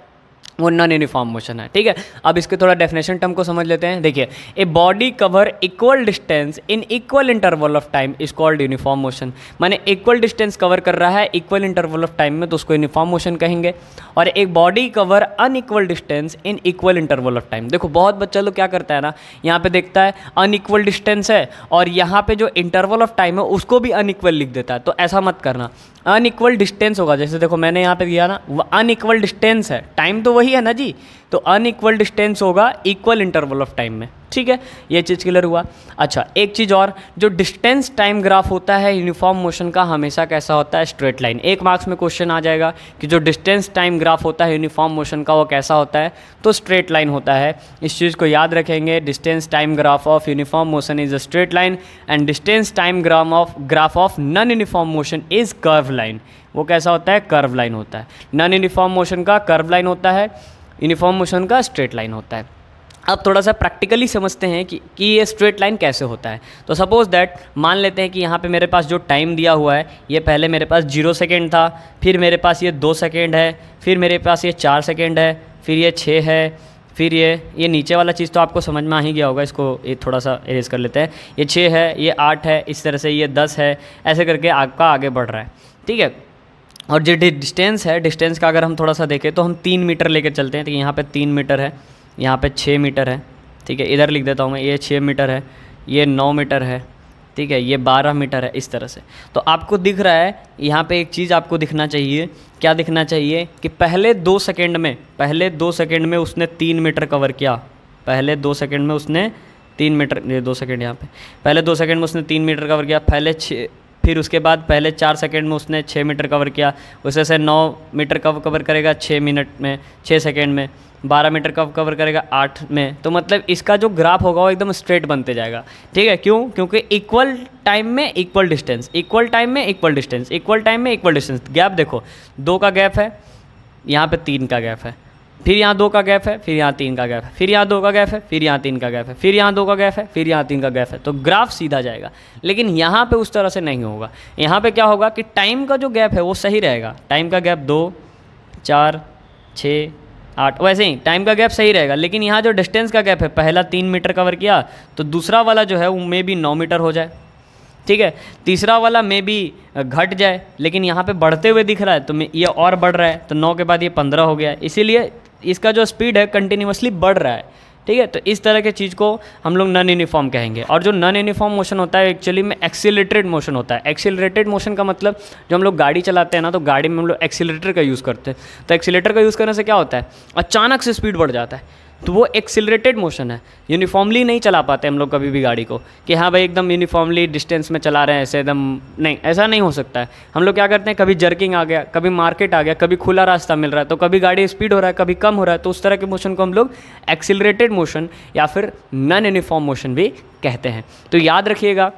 वो नॉन यूनिफॉर्म मोशन है, ठीक है। अब इसके थोड़ा डेफिनेशन टर्म को समझ लेते हैं। देखिए, ए body cover equal distance in equal interval of time is called uniform motion. माने इक्वल डिस्टेंस कवर कर रहा है इक्वल इंटरवल ऑफ टाइम में, तो उसको यूनिफॉर्म मोशन कहेंगे। और एक body cover unequal distance in equal interval of time. देखो बहुत बच्चा लोग क्या करता है ना, यहाँ पे देखता है अनइक्वल डिस्टेंस है और यहाँ पे जो इंटरवल ऑफ टाइम है उसको भी अनइक्वल लिख देता है। तो ऐसा मत करना, अनइक्वल डिस्टेंस होगा। जैसे देखो मैंने यहाँ पे दिया ना, वो अनइक्वल डिस्टेंस है, टाइम तो वही है ना जी, तो अनइक्वल डिस्टेंस होगा इक्वल इंटरवल ऑफ टाइम में, ठीक है। ये चीज़ क्लियर हुआ। अच्छा, एक चीज़ और, जो डिस्टेंस टाइम ग्राफ होता है यूनिफॉर्म मोशन का, हमेशा कैसा होता है? Straight line. 1 मार्क्स में क्वेश्चन आ जाएगा कि जो डिस्टेंस टाइम ग्राफ होता है यूनिफॉर्म मोशन का वो कैसा होता है? तो स्ट्रेट लाइन होता है। इस चीज़ को याद रखेंगे, distance time graph of uniform motion is a straight line and distance time graph of non uniform motion is curve line. वो कैसा होता है? कर्व लाइन होता है। नॉन यूनिफॉर्म मोशन का कर्व लाइन होता है, यूनिफॉर्म मोशन का स्ट्रेट लाइन होता है। अब थोड़ा सा प्रैक्टिकली समझते हैं कि ये स्ट्रेट लाइन कैसे होता है। तो सपोज़ दैट मान लेते हैं कि यहाँ पे मेरे पास जो टाइम दिया हुआ है, ये पहले मेरे पास 0 सेकेंड था, फिर मेरे पास ये 2 सेकेंड है, फिर मेरे पास ये 4 सेकेंड है, फिर ये 6 है, फिर ये नीचे वाला चीज़ तो आपको समझ में आ ही गया होगा, इसको ये थोड़ा सा इरेज कर लेते हैं। ये 6 है, ये 8 है, इस तरह से ये 10 है, ऐसे करके आपका आगे बढ़ रहा है, ठीक है। और जो डिस्टेंस है, डिस्टेंस का अगर हम थोड़ा सा देखें तो हम 3 मीटर लेकर चलते हैं। तो यहाँ पे 3 मीटर है, यहाँ पे 6 मीटर है, ठीक है। इधर लिख देता हूँ मैं, ये 6 मीटर है, ये 9 मीटर है, ठीक है, ये 12 मीटर है, इस तरह से। तो आपको दिख रहा है यहाँ पे एक चीज़ आपको दिखना चाहिए, क्या दिखना चाहिए कि पहले 2 सेकेंड में उसने 3 मीटर कवर किया। पहले 2 सेकेंड में उसने 3 मीटर, ये 2 सेकेंड यहाँ पे, पहले 2 सेकेंड में उसने 3 मीटर कवर किया, फिर उसके बाद पहले 4 सेकेंड में उसने 6 मीटर कवर किया, उससे से 9 मीटर कवर करेगा 6 मिनट में, 6 सेकेंड में, 12 मीटर कवर करेगा 8 में। तो मतलब इसका जो ग्राफ होगा वो एकदम स्ट्रेट बनते जाएगा, ठीक है। क्यों? क्योंकि इक्वल टाइम में इक्वल डिस्टेंस, इक्वल टाइम में इक्वल डिस्टेंस, इक्वल टाइम में इक्वल डिस्टेंस। गैप देखो, 2 का गैप है, यहाँ पे 3 का गैप है, फिर यहाँ 2 का गैप है, फिर यहाँ 3 का गैप है, फिर यहाँ 2 का गैप है, फिर यहाँ 3 का गैप है, फिर यहाँ 2 का गैप है, फिर यहाँ 3 का गैप है। तो ग्राफ सीधा जाएगा। लेकिन यहाँ पे उस तरह से नहीं होगा। यहाँ पे क्या होगा कि टाइम का जो गैप है वो सही रहेगा। टाइम का गैप 2, 4, 6, 8, वैसे ही टाइम का गैप सही रहेगा। लेकिन यहाँ जो डिस्टेंस का गैप है, पहला 3 मीटर कवर किया तो दूसरा वाला जो है वो मे बी 9 मीटर हो जाए, ठीक है। तीसरा वाला मे बी घट जाए, लेकिन यहाँ पे बढ़ते हुए दिख रहा है तो ये और बढ़ रहा है, तो 9 के बाद ये 15 हो गया, इसीलिए इसका जो स्पीड है कंटिन्यूसली बढ़ रहा है, ठीक है। तो इस तरह के चीज़ को हम लोग नॉन यूनिफॉर्म कहेंगे। और जो नॉन यूनिफॉर्म मोशन होता है एक्चुअली में एक्सीलरेटेड मोशन होता है। एक्सीलरेटेड मोशन का मतलब जो हम लोग गाड़ी चलाते हैं ना, तो गाड़ी में हम लोग एक्सीलरेटर का यूज़ करते हैं। तो एक्सीलरेटर का यूज़ करने से क्या होता है, अचानक से स्पीड बढ़ जाता है, तो वो एक्सीलरेटेड मोशन है। यूनिफॉर्मली नहीं चला पाते हम लोग कभी भी गाड़ी को कि हाँ भाई एकदम यूनिफॉर्मली डिस्टेंस में चला रहे हैं ऐसे एकदम, नहीं, ऐसा नहीं हो सकता है। हम लोग क्या करते हैं, कभी जर्किंग आ गया, कभी मार्केट आ गया, कभी खुला रास्ता मिल रहा है, तो कभी गाड़ी स्पीड हो रहा है, कभी कम हो रहा है, तो उस तरह के मोशन को हम लोग एक्सीलरेटेड मोशन या फिर नॉन यूनिफॉर्म मोशन भी कहते हैं। तो याद रखिएगा,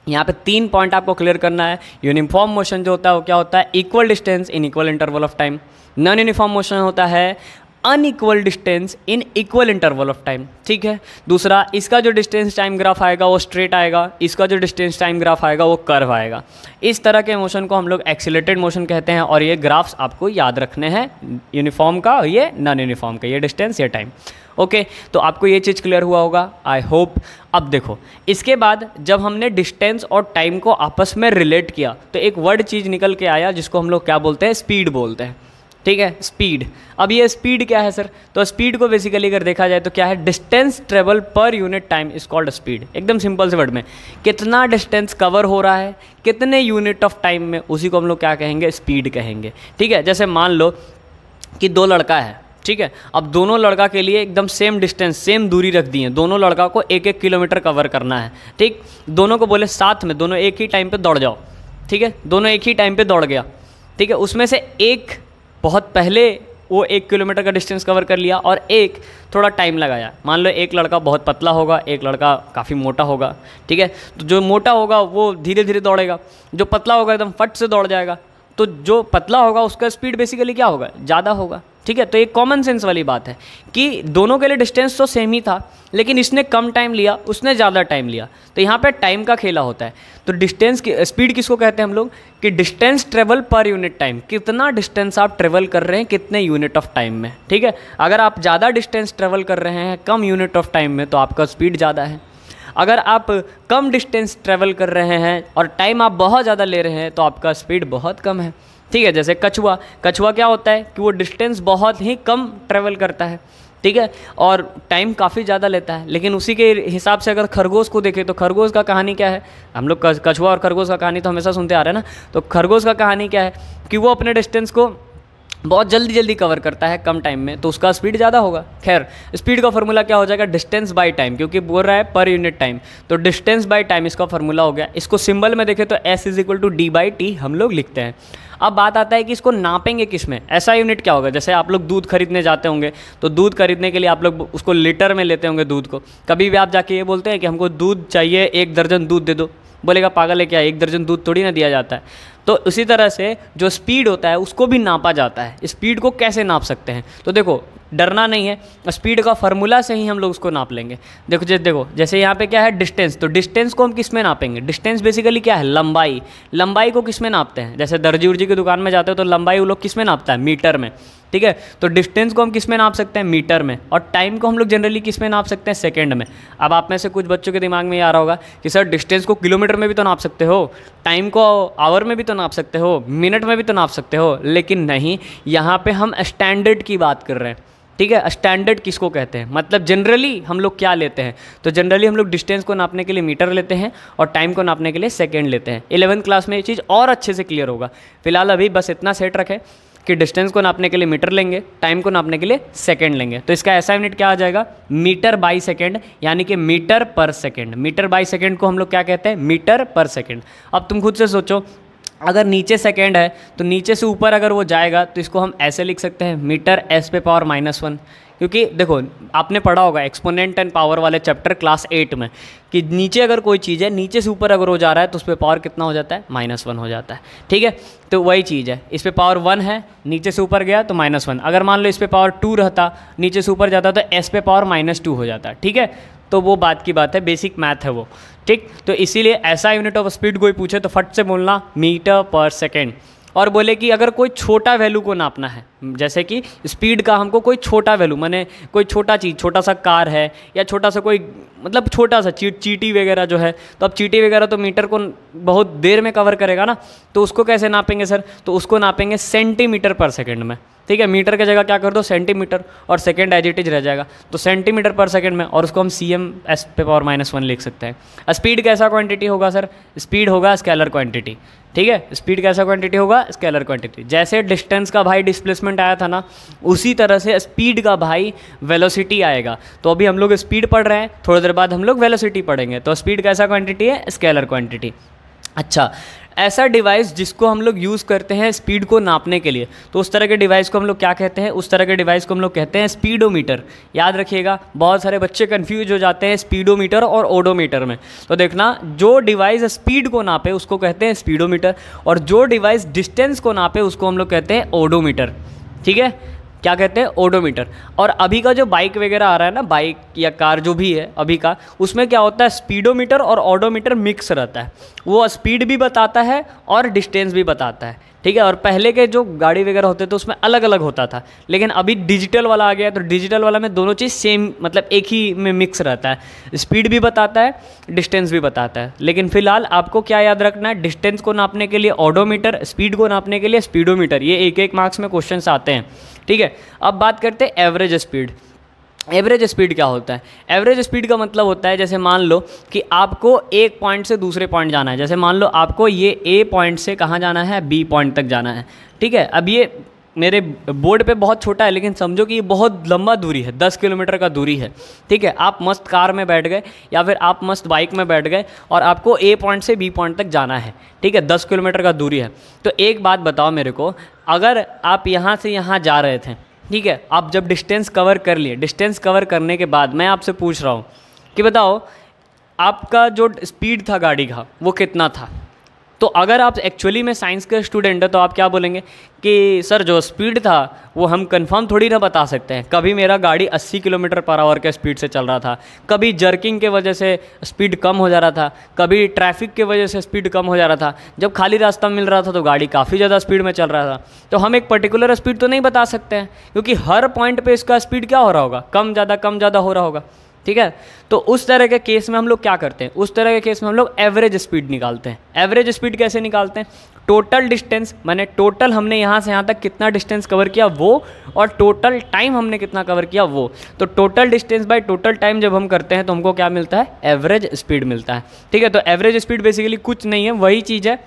यहाँ पे 3 पॉइंट आपको क्लियर करना है। यूनिफॉर्म मोशन जो होता है वो क्या होता है, equal distance in equal interval of time. Non uniform motion होता है unequal distance in equal interval of time. ठीक है, दूसरा इसका जो डिस्टेंस टाइम ग्राफ आएगा वो स्ट्रेट आएगा, इसका जो डिस्टेंस टाइम ग्राफ आएगा वो कर्व आएगा। इस तरह के मोशन को हम लोग एक्सीलरेटेड मोशन कहते हैं, और ये ग्राफ्स आपको याद रखने हैं, यूनिफॉर्म का और ये नॉन यूनिफॉर्म का, ये डिस्टेंस ये टाइम। ओके, तो आपको ये चीज़ क्लियर हुआ होगा, आई होप। अब देखो, इसके बाद जब हमने डिस्टेंस और टाइम को आपस में रिलेट किया तो एक वर्ड चीज़ निकल के आया जिसको हम लोग क्या बोलते हैं, स्पीड बोलते हैं। ठीक है, स्पीड। अब ये स्पीड क्या है सर, तो स्पीड को बेसिकली अगर देखा जाए तो क्या है, distance travel per unit time is called speed. एकदम सिंपल से वर्ड में, कितना डिस्टेंस कवर हो रहा है कितने यूनिट ऑफ टाइम में, उसी को हम लोग क्या कहेंगे, स्पीड कहेंगे। ठीक है, जैसे मान लो कि दो लड़का है, ठीक है, अब दोनों लड़का के लिए एकदम सेम डिस्टेंस, सेम दूरी रख दी है, दोनों लड़का को 1-1 किलोमीटर कवर करना है। ठीक, दोनों को बोले साथ में दोनों एक ही टाइम पे दौड़ जाओ। ठीक है, दोनों एक ही टाइम पे दौड़ गया। ठीक है, उसमें से एक बहुत पहले वो 1 किलोमीटर का डिस्टेंस कवर कर लिया और एक थोड़ा टाइम लगाया। मान लो एक लड़का बहुत पतला होगा, एक लड़का काफ़ी मोटा होगा। ठीक है, तो जो मोटा होगा वो धीरे धीरे दौड़ेगा, जो पतला होगा एकदम फट से दौड़ जाएगा। तो जो पतला होगा उसका स्पीड बेसिकली क्या होगा, ज़्यादा होगा। ठीक है, तो एक कॉमन सेंस वाली बात है कि दोनों के लिए डिस्टेंस तो सेम ही था, लेकिन इसने कम टाइम लिया, उसने ज़्यादा टाइम लिया। तो यहाँ पे टाइम का खेला होता है। तो डिस्टेंस की स्पीड किसको कहते हैं हम लोग, कि distance travel per unit time, कितना डिस्टेंस आप ट्रेवल कर रहे हैं कितने यूनिट ऑफ टाइम में। ठीक है, अगर आप ज़्यादा डिस्टेंस ट्रेवल कर रहे हैं कम यूनिट ऑफ टाइम में तो आपका स्पीड ज़्यादा है। अगर आप कम डिस्टेंस ट्रेवल कर रहे हैं और टाइम आप बहुत ज़्यादा ले रहे हैं तो आपका स्पीड बहुत कम है। ठीक है, जैसे कछुआ, कछुआ क्या होता है कि वो डिस्टेंस बहुत ही कम ट्रेवल करता है। ठीक है, और टाइम काफ़ी ज़्यादा लेता है। लेकिन उसी के हिसाब से अगर खरगोश को देखें तो खरगोश का कहानी क्या है, हम लोग कछुआ और खरगोश का कहानी तो हमेशा सुनते आ रहे हैं ना, तो खरगोश का कहानी क्या है कि वो अपने डिस्टेंस को बहुत जल्दी जल्दी कवर करता है कम टाइम में, तो उसका स्पीड ज़्यादा होगा। खैर, स्पीड का फार्मूला क्या हो जाएगा, डिस्टेंस बाय टाइम, क्योंकि बोल रहा है पर यूनिट टाइम, तो डिस्टेंस बाय टाइम इसका फार्मूला हो गया। इसको सिंबल में देखें तो S = D/T हम लोग लिखते हैं। अब बात आता है कि इसको नापेंगे किस में, ऐसा यूनिट क्या होगा। जैसे आप लोग दूध खरीदने जाते होंगे तो दूध खरीदने के लिए आप लोग उसको लीटर में लेते होंगे दूध को। कभी भी आप जाके ये बोलते हैं कि हमको दूध चाहिए, 1 दर्जन दूध दे दो, बोलेगा पागल है क्या, 1 दर्जन दूध थोड़ी ना दिया जाता है। तो उसी तरह से जो स्पीड होता है उसको भी नापा जाता है। स्पीड को कैसे नाप सकते हैं, तो देखो डरना नहीं है, स्पीड का फार्मूला से ही हम लोग उसको नाप लेंगे। देखो जैसे यहाँ पे क्या है, डिस्टेंस, तो डिस्टेंस को हम किस में नापेंगे, डिस्टेंस बेसिकली क्या है, लंबाई। लंबाई को किस में नापते हैं, जैसे दर्जी उर्जी की दुकान में जाते हो तो लंबाई वो लोग किस में नापता है, मीटर में। ठीक है, तो डिस्टेंस को हम किस में नाप सकते हैं, मीटर में, और टाइम को हम लोग जनरली किस में नाप सकते हैं, सेकंड में। अब आप में से कुछ बच्चों के दिमाग में ये आ रहा होगा कि सर डिस्टेंस को किलोमीटर में भी तो नाप सकते हो, टाइम को आवर में भी तो नाप सकते हो, मिनट में भी तो नाप सकते हो, लेकिन नहीं, यहाँ पे हम स्टैंडर्ड की बात कर रहे हैं। ठीक है, स्टैंडर्ड किसको कहते हैं, मतलब जनरली हम लोग क्या लेते हैं, तो जनरली हम लोग डिस्टेंस को नापने के लिए मीटर लेते हैं और टाइम को नापने के लिए सेकंड लेते हैं। 11th क्लास में ये चीज़ और अच्छे से क्लियर होगा। फिलहाल अभी बस इतना सेट रखें कि डिस्टेंस को नापने के लिए मीटर लेंगे, टाइम को नापने के लिए सेकंड लेंगे। तो इसका ऐसा यूनिट क्या आ जाएगा, मीटर बाई सेकंड, यानी कि मीटर पर सेकंड। मीटर बाई सेकंड को हम लोग क्या कहते हैं, मीटर पर सेकंड। अब तुम खुद से सोचो, अगर नीचे सेकंड है तो नीचे से ऊपर अगर वो जाएगा तो इसको हम ऐसे लिख सकते हैं, मीटर S⁻⁻1। क्योंकि देखो आपने पढ़ा होगा एक्सपोनेंट एंड पावर वाले चैप्टर क्लास 8 में कि नीचे अगर कोई चीज़ है, नीचे से ऊपर अगर वो जा रहा है तो उस पर पावर कितना हो जाता है, -1 हो जाता है। ठीक है, तो वही चीज़ है, इस पर पावर 1 है, नीचे से ऊपर गया तो -1। अगर मान लो इस पर पावर 2 रहता, नीचे से ऊपर जाता तो S⁻2 हो जाता है। ठीक है, तो वो बात की बात है, बेसिक मैथ है वो। ठीक, तो इसीलिए ऐसा यूनिट ऑफ स्पीड कोई पूछे तो फट से बोलना मीटर पर सेकेंड। और बोले कि अगर कोई छोटा वैल्यू को नापना है, जैसे कि स्पीड का हमको कोई छोटा वैल्यू, माने कोई छोटा चीज़, छोटा सा कार है या छोटा सा कोई मतलब छोटा सा चींटी वगैरह जो है, तो अब चींटी वगैरह तो मीटर को बहुत देर में कवर करेगा ना, तो उसको कैसे नापेंगे सर, तो उसको नापेंगे सेंटीमीटर पर सेकंड में। ठीक है, मीटर की जगह क्या कर दो सेंटीमीटर और सेकंड एज इट इज रह जाएगा, तो सेंटीमीटर पर सेकंड में, और उसको हम cm/(S⁻⁻1) लिख सकते हैं। स्पीड कैसा क्वांटिटी होगा सर, स्पीड होगा स्केलर क्वांटिटी। ठीक है, स्पीड कैसा क्वांटिटी होगा, स्केलर क्वांटिटी। जैसे डिस्टेंस का भाई डिस्प्लेसमेंट आया था ना, उसी तरह से स्पीड का भाई वेलोसिटी आएगा। तो अभी हम लोग स्पीड पढ़ रहे हैं, थोड़ी देर बाद हम लोग वेलोसिटी पढ़ेंगे। तो स्पीड कैसा क्वांटिटी है, स्केलर क्वांटिटी। अच्छा, ऐसा डिवाइस जिसको हम लोग यूज़ करते हैं स्पीड को नापने के लिए, तो उस तरह के डिवाइस को हम लोग क्या कहते हैं, उस तरह के डिवाइस को हम लोग कहते हैं स्पीडोमीटर। याद रखिएगा, बहुत सारे बच्चे कंफ्यूज हो जाते हैं स्पीडोमीटर और ओडोमीटर में। तो देखना, जो डिवाइस स्पीड को नापे उसको कहते हैं स्पीडोमीटर, और जो डिवाइस डिस्टेंस को नापे उसको हम लोग कहते हैं ओडोमीटर। ठीक है, क्या कहते हैं, ओडोमीटर। और अभी का जो बाइक वगैरह आ रहा है ना, बाइक या कार जो भी है अभी का, उसमें क्या होता है, स्पीडोमीटर और ओडोमीटर मिक्स रहता है। वो स्पीड भी बताता है और डिस्टेंस भी बताता है, ठीक है। और पहले के जो गाड़ी वगैरह होते थे उसमें अलग अलग होता था, लेकिन अभी डिजिटल वाला आ गया है, तो डिजिटल वाला में दोनों चीज़ सेम, मतलब एक ही में मिक्स रहता है। स्पीड भी बताता है, डिस्टेंस भी बताता है। लेकिन फिलहाल आपको क्या याद रखना है, डिस्टेंस को नापने के लिए ओडोमीटर, स्पीड को नापने के लिए स्पीडोमीटर। ये एक एक मार्क्स में क्वेश्चंस आते हैं, ठीक है। अब बात करते हैं एवरेज स्पीड। एवरेज स्पीड क्या होता है? एवरेज स्पीड का मतलब होता है, जैसे मान लो कि आपको एक पॉइंट से दूसरे पॉइंट जाना है। जैसे मान लो आपको ये ए पॉइंट से कहाँ जाना है, बी पॉइंट तक जाना है, ठीक है। अब ये मेरे बोर्ड पे बहुत छोटा है, लेकिन समझो कि ये बहुत लंबा दूरी है, 10 किलोमीटर का दूरी है, ठीक है। आप मस्त कार में बैठ गए या फिर आप मस्त बाइक में बैठ गए और आपको ए पॉइंट से बी पॉइंट तक जाना है, ठीक है। 10 किलोमीटर का दूरी है। तो एक बात बताओ मेरे को, अगर आप यहाँ से यहाँ जा रहे थे, ठीक है, आप जब डिस्टेंस कवर कर लिए, डिस्टेंस कवर करने के बाद मैं आपसे पूछ रहा हूँ कि बताओ आपका जो स्पीड था गाड़ी का वो कितना था। तो अगर आप एक्चुअली में साइंस के स्टूडेंट है तो आप क्या बोलेंगे कि सर जो स्पीड था वो हम कंफर्म थोड़ी ना बता सकते हैं। कभी मेरा गाड़ी 80 किलोमीटर पर आवर के स्पीड से चल रहा था, कभी जर्किंग के वजह से स्पीड कम हो जा रहा था, कभी ट्रैफिक के वजह से स्पीड कम हो जा रहा था। जब खाली रास्ता मिल रहा था तो गाड़ी काफ़ी ज़्यादा स्पीड में चल रहा था। तो हम एक पर्टिकुलर स्पीड तो नहीं बता सकते हैं, क्योंकि हर पॉइंट पर इसका स्पीड क्या हो रहा होगा, कम ज़्यादा हो रहा होगा, ठीक है। तो उस तरह के केस में हम लोग क्या करते हैं, उस तरह के केस में हम लोग एवरेज स्पीड निकालते हैं। एवरेज स्पीड कैसे निकालते हैं? टोटल डिस्टेंस, मैंने टोटल हमने यहाँ से यहाँ तक कितना डिस्टेंस कवर किया वो, और टोटल टाइम हमने कितना कवर किया वो। तो total distance by total time जब हम करते हैं तो हमको क्या मिलता है, एवरेज स्पीड मिलता है, ठीक है। तो एवरेज स्पीड बेसिकली कुछ नहीं है, वही चीज़ है,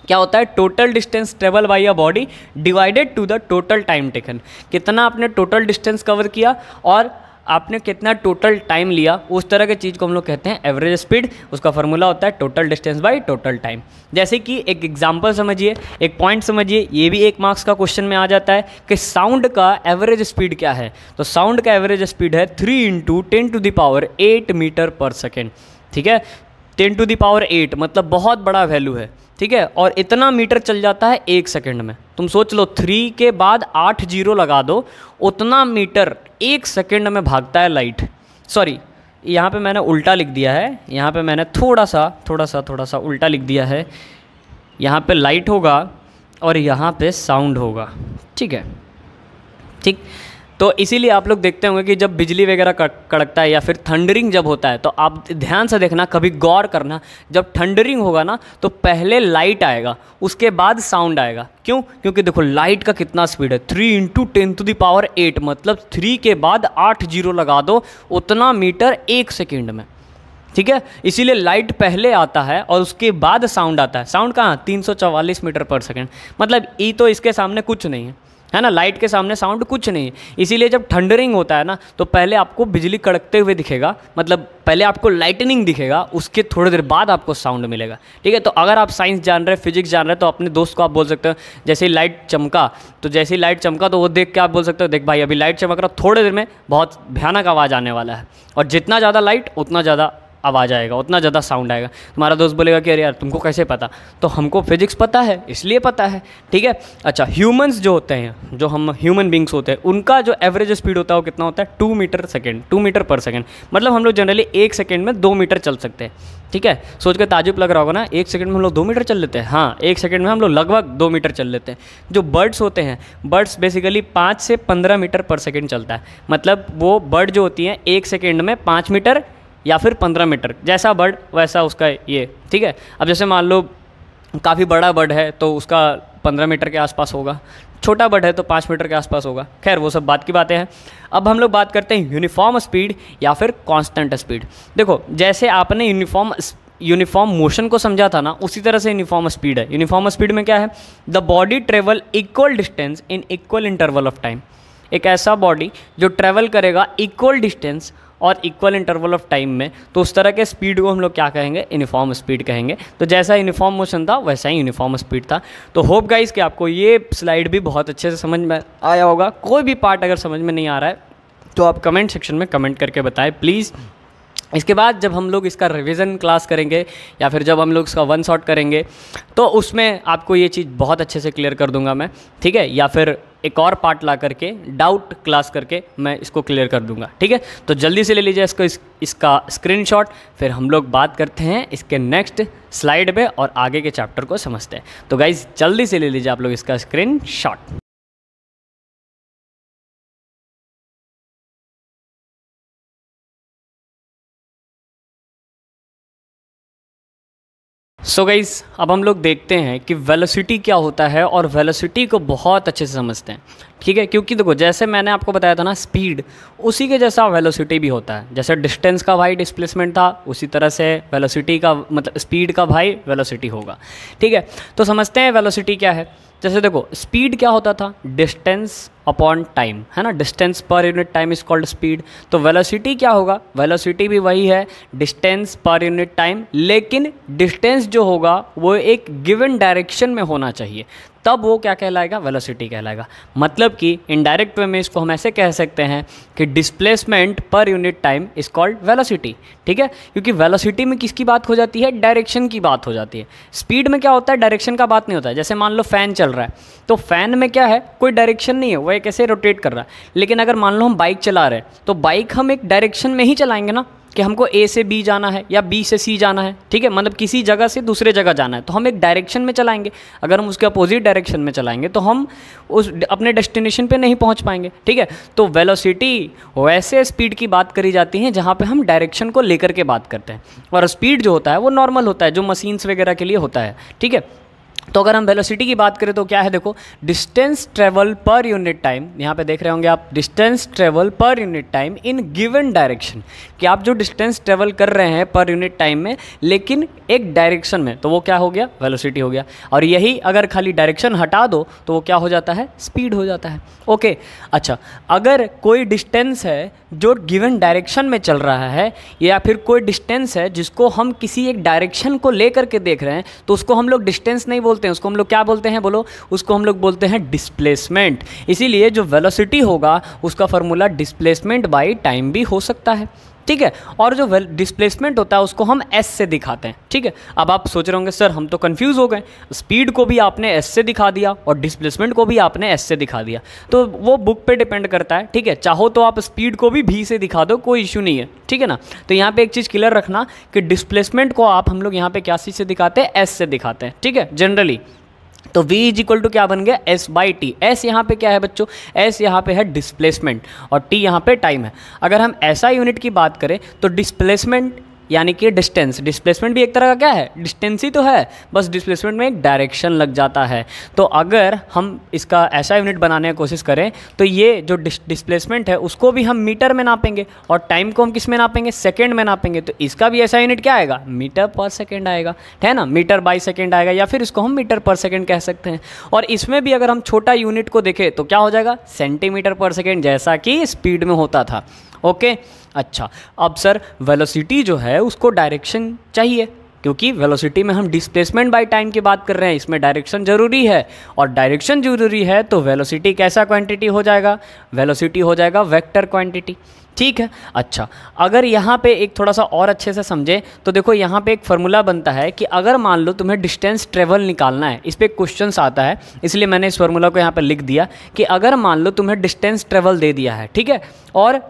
क्या होता है, total distance travel by a body divided to the total time taken. कितना आपने टोटल डिस्टेंस कवर किया और आपने कितना टोटल टाइम लिया, उस तरह की चीज़ को हम लोग कहते हैं एवरेज स्पीड। उसका फार्मूला होता है total distance by total time. जैसे कि एक एग्जांपल समझिए, एक पॉइंट समझिए, ये भी एक मार्क्स का क्वेश्चन में आ जाता है कि साउंड का एवरेज स्पीड क्या है। तो साउंड का एवरेज स्पीड है 3 × 10⁸ मीटर पर सेकेंड, ठीक है। 10⁸ मतलब बहुत बड़ा वैल्यू है, ठीक है। और इतना मीटर चल जाता है 1 सेकेंड में। तुम सोच लो, 3 के बाद 8 जीरो लगा दो, उतना मीटर 1 सेकेंड में भागता है लाइट। सॉरी, यहाँ पे मैंने उल्टा लिख दिया है, यहाँ पे मैंने थोड़ा सा उल्टा लिख दिया है। यहाँ पे लाइट होगा और यहाँ पे साउंड होगा, ठीक है, ठीक। तो इसीलिए आप लोग देखते होंगे कि जब बिजली वगैरह कड़कता है या फिर थंडरिंग जब होता है, तो आप ध्यान से देखना, कभी गौर करना, जब थंडरिंग होगा ना तो पहले लाइट आएगा, उसके बाद साउंड आएगा। क्यों? क्योंकि देखो लाइट का कितना स्पीड है, 3 × 10⁸, मतलब 3 के बाद 8 जीरो लगा दो, उतना मीटर 1 सेकेंड में, ठीक है। इसीलिए लाइट पहले आता है और उसके बाद साउंड आता है। साउंड कहाँ? 344 मीटर पर सेकेंड, मतलब ई तो इसके सामने कुछ नहीं है ना, लाइट के सामने साउंड कुछ नहीं है। इसीलिए जब थंडरिंग होता है ना तो पहले आपको बिजली कड़कते हुए दिखेगा, मतलब पहले आपको लाइटनिंग दिखेगा, उसके थोड़ी देर बाद आपको साउंड मिलेगा, ठीक है। तो अगर आप साइंस जान रहे हैं, फिजिक्स जान रहे हैं, तो अपने दोस्त को आप बोल सकते हो जैसे ही लाइट चमका, तो वो देख के आप बोल सकते हो, देख भाई अभी लाइट चमक रहा, थोड़ी देर में बहुत भयानक आवाज़ आने वाला है, और जितना ज़्यादा लाइट उतना ज़्यादा आवाज़ आएगा, उतना ज़्यादा साउंड आएगा। तुम्हारा दोस्त बोलेगा कि अरे यार तुमको कैसे पता? तो हमको फिजिक्स पता है, इसलिए पता है, ठीक है। अच्छा, ह्यूमंस जो होते हैं, जो हम ह्यूमन बींग्स होते हैं, उनका जो एवरेज स्पीड होता है वो कितना होता है? 2 मीटर पर सेकेंड। मतलब हम लोग जनरली 1 सेकेंड में 2 मीटर चल सकते हैं, ठीक है। सोच के ताजुब लग रहा होगा ना, 1 सेकेंड में हम लोग 2 मीटर चल लेते हैं। हाँ, 1 सेकेंड में हम लोग लगभग 2 मीटर चल लेते हैं। जो बर्ड्स होते हैं, बर्ड्स बेसिकली 5 से 15 मीटर पर सेकेंड चलता है। मतलब वो बर्ड जो होती हैं 1 सेकेंड में 5 मीटर या फिर 15 मीटर, जैसा बर्ड वैसा उसका ये, ठीक है। अब जैसे मान लो काफ़ी बड़ा बर्ड है तो उसका 15 मीटर के आसपास होगा, छोटा बर्ड है तो 5 मीटर के आसपास होगा। खैर वो सब बात की बातें हैं। अब हम लोग बात करते हैं यूनिफॉर्म स्पीड या फिर कांस्टेंट स्पीड। देखो जैसे आपने यूनिफॉर्म मोशन को समझा था ना, उसी तरह से यूनिफॉर्म स्पीड है। यूनिफॉर्म स्पीड में क्या है? The body travel equal distance in equal interval of time. एक ऐसा बॉडी जो ट्रेवल करेगा इक्वल डिस्टेंस और इक्वल इंटरवल ऑफ टाइम में, तो उस तरह के स्पीड को हम लोग क्या कहेंगे? यूनिफॉर्म स्पीड कहेंगे। तो जैसा यूनिफॉर्म मोशन था वैसा ही यूनिफॉर्म स्पीड था। तो होप गाइस कि आपको ये स्लाइड भी बहुत अच्छे से समझ में आया होगा। कोई भी पार्ट अगर समझ में नहीं आ रहा है तो आप कमेंट सेक्शन में कमेंट करके बताएं प्लीज़। इसके बाद जब हम लोग इसका रिवीजन क्लास करेंगे या फिर जब हम लोग इसका 1 शॉट करेंगे तो उसमें आपको ये चीज़ बहुत अच्छे से क्लियर कर दूंगा मैं, ठीक है। या फिर एक और पार्ट ला करके डाउट क्लास करके मैं इसको क्लियर कर दूंगा, ठीक है। तो जल्दी से ले लीजिए इसका स्क्रीनशॉट, फिर हम लोग बात करते हैं इसके नेक्स्ट स्लाइड पे और आगे के चैप्टर को समझते हैं। तो गाइज जल्दी से ले लीजिए आप लोग इसका स्क्रीनशॉट। सो गाइज अब हम लोग देखते हैं कि वेलोसिटी क्या होता है और वेलोसिटी को बहुत अच्छे से समझते हैं, ठीक है। क्योंकि देखो जैसे मैंने आपको बताया था ना स्पीड, उसी के जैसा वेलोसिटी भी होता है। जैसे डिस्टेंस का भाई डिस्प्लेसमेंट था, उसी तरह से वेलोसिटी का मतलब स्पीड का भाई वेलोसिटी होगा, ठीक है। तो समझते हैं वेलोसिटी क्या है। जैसे देखो स्पीड क्या होता था, डिस्टेंस अपॉन टाइम, है ना, distance per unit time is called speed. तो वेलोसिटी क्या होगा, वेलोसिटी भी वही है, डिस्टेंस पर यूनिट टाइम, लेकिन डिस्टेंस जो होगा वो एक गिवन डायरेक्शन में होना चाहिए, तब वो क्या कहलाएगा, वेलोसिटी कहलाएगा। मतलब कि इनडायरेक्ट वे में इसको हम ऐसे कह सकते हैं कि displacement per unit time is called velocity, ठीक है। क्योंकि वेलोसिटी में किसकी बात हो जाती है, डायरेक्शन की बात हो जाती है। स्पीड में क्या होता है, डायरेक्शन का बात नहीं होता है। जैसे मान लो फैन चल रहा है, तो फैन में क्या है, कोई डायरेक्शन नहीं है, वो एक ऐसे रोटेट कर रहा है। लेकिन अगर मान लो हम बाइक चला रहे हैं, तो बाइक हम एक डायरेक्शन में ही चलाएंगे ना, कि हमको ए से बी जाना है या बी से सी जाना है, ठीक है, मतलब किसी जगह से दूसरे जगह जाना है, तो हम एक डायरेक्शन में चलाएंगे। अगर हम उसके अपोजिट डायरेक्शन में चलाएंगे तो हम उस अपने डेस्टिनेशन पे नहीं पहुंच पाएंगे, ठीक है। तो वेलोसिटी वैसे स्पीड की बात करी जाती है जहाँ पे हम डायरेक्शन को लेकर के बात करते हैं, और स्पीड जो होता है वो नॉर्मल होता है, जो मशीन्स वगैरह के लिए होता है, ठीक है। तो अगर हम वेलोसिटी की बात करें तो क्या है, देखो distance travel per unit time, यहाँ पे देख रहे होंगे आप, distance travel per unit time in given direction, कि आप जो डिस्टेंस ट्रेवल कर रहे हैं पर यूनिट टाइम में लेकिन एक डायरेक्शन में, तो वो क्या हो गया, वेलोसिटी हो गया। और यही अगर खाली डायरेक्शन हटा दो तो वो क्या हो जाता है, स्पीड हो जाता है, ओके। अच्छा, अगर कोई डिस्टेंस है जो गिवन डायरेक्शन में चल रहा है, या फिर कोई डिस्टेंस है जिसको हम किसी एक डायरेक्शन को लेकर के देख रहे हैं, तो उसको हम लोग डिस्टेंस नहीं बोलते हैं, उसको हम लोग क्या बोलते हैं, बोलो, उसको हम लोग बोलते हैं डिस्प्लेसमेंट। इसीलिए जो वेलोसिटी होगा उसका फॉर्मूला डिस्प्लेसमेंट बाय टाइम भी हो सकता है, ठीक है। और जो डिस्प्लेसमेंट होता है उसको हम एस से दिखाते हैं, ठीक है। अब आप सोच रहे होंगे सर हम तो कंफ्यूज हो गए, स्पीड को भी आपने एस से दिखा दिया और डिस्प्लेसमेंट को भी आपने एस से दिखा दिया। तो वो बुक पे डिपेंड करता है, ठीक है। चाहो तो आप स्पीड को भी भी से दिखा दो, कोई इशू नहीं है, ठीक है ना। तो यहाँ पे एक चीज़ क्लियर रखना कि डिस्प्लेसमेंट को आप हम लोग यहाँ पे क्या चीज़ से दिखाते हैं, एस से दिखाते हैं, ठीक है, जनरली। तो v इज इक्वल टू क्या बन गया, s बाई टी। s यहाँ पे क्या है बच्चों, s यहाँ पे है डिस्प्लेसमेंट और t यहाँ पे टाइम है। अगर हम ऐसा यूनिट की बात करें तो डिस्प्लेसमेंट यानी कि डिस्टेंस, डिस्प्लेसमेंट भी एक तरह का क्या है, डिस्टेंस ही तो है, बस डिस्प्लेसमेंट में एक डायरेक्शन लग जाता है। तो अगर हम इसका ऐसा यूनिट बनाने की कोशिश करें तो ये जो डिस्प्लेसमेंट है उसको भी हम मीटर में नापेंगे और टाइम को हम किस में नापेंगे, सेकंड में नापेंगे। तो इसका भी ऐसा यूनिट क्या आएगा, मीटर पर सेकेंड आएगा, है ना, मीटर बाई सेकेंड आएगा, या फिर इसको हम मीटर पर सेकेंड कह सकते हैं। और इसमें भी अगर हम छोटा यूनिट को देखें तो क्या हो जाएगा, सेंटीमीटर पर सेकेंड, जैसा कि स्पीड में होता था, ओके। अच्छा, अब सर वेलोसिटी जो है उसको डायरेक्शन चाहिए, क्योंकि वेलोसिटी में हम डिस्प्लेसमेंट बाय टाइम की बात कर रहे हैं, इसमें डायरेक्शन ज़रूरी है, और डायरेक्शन ज़रूरी है तो वेलोसिटी कैसा क्वांटिटी हो जाएगा, वेलोसिटी हो जाएगा वेक्टर क्वांटिटी, ठीक है। अच्छा, अगर यहाँ पे एक थोड़ा सा और अच्छे से समझें तो देखो यहाँ पे एक फार्मूला बनता है कि अगर मान लो तुम्हें डिस्टेंस ट्रेवल निकालना है, इस पर एक क्वेश्चन आता है, इसलिए मैंने इस फार्मूला को यहाँ पे लिख दिया कि अगर मान लो तुम्हें डिस्टेंस ट्रेवल दे दिया है, ठीक है, और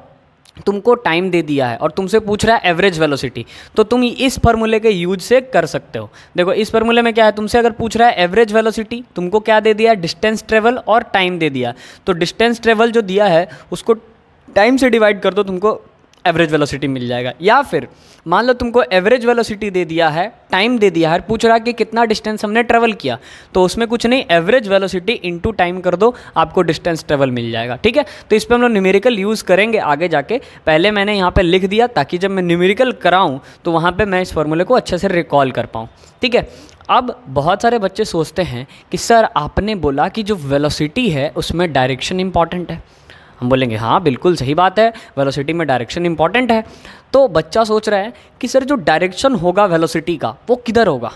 तुमको टाइम दे दिया है और तुमसे पूछ रहा है एवरेज वेलोसिटी, तो तुम इस फार्मूले के यूज से कर सकते हो। देखो इस फार्मूले में क्या है, तुमसे अगर पूछ रहा है एवरेज वेलोसिटी, तुमको क्या दे दिया, डिस्टेंस ट्रेवल और टाइम दे दिया, तो डिस्टेंस ट्रेवल जो दिया है उसको टाइम से डिवाइड कर दो, तुमको एवरेज वेलोसिटी मिल जाएगा। या फिर मान लो तुमको एवरेज वेलोसिटी दे दिया है, टाइम दे दिया है, पूछ रहा है कि कितना डिस्टेंस हमने ट्रेवल किया, तो उसमें कुछ नहीं, एवरेज वेलोसिटी इनटू टाइम कर दो, आपको डिस्टेंस ट्रेवल मिल जाएगा, ठीक है। तो इस पर हम लोग न्यूमेरिकल यूज़ करेंगे आगे जाके, पहले मैंने यहाँ पे लिख दिया ताकि जब मैं न्यूमेरिकल कराऊँ तो वहाँ पर मैं इस फॉर्मूले को अच्छे से रिकॉल कर पाऊँ, ठीक है। अब बहुत सारे बच्चे सोचते हैं कि सर आपने बोला कि जो वेलोसिटी है उसमें डायरेक्शन इंपॉर्टेंट है। हम बोलेंगे हाँ बिल्कुल सही बात है, वेलोसिटी में डायरेक्शन इंपॉर्टेंट है। तो बच्चा सोच रहा है कि सर जो डायरेक्शन होगा वेलोसिटी का वो किधर होगा,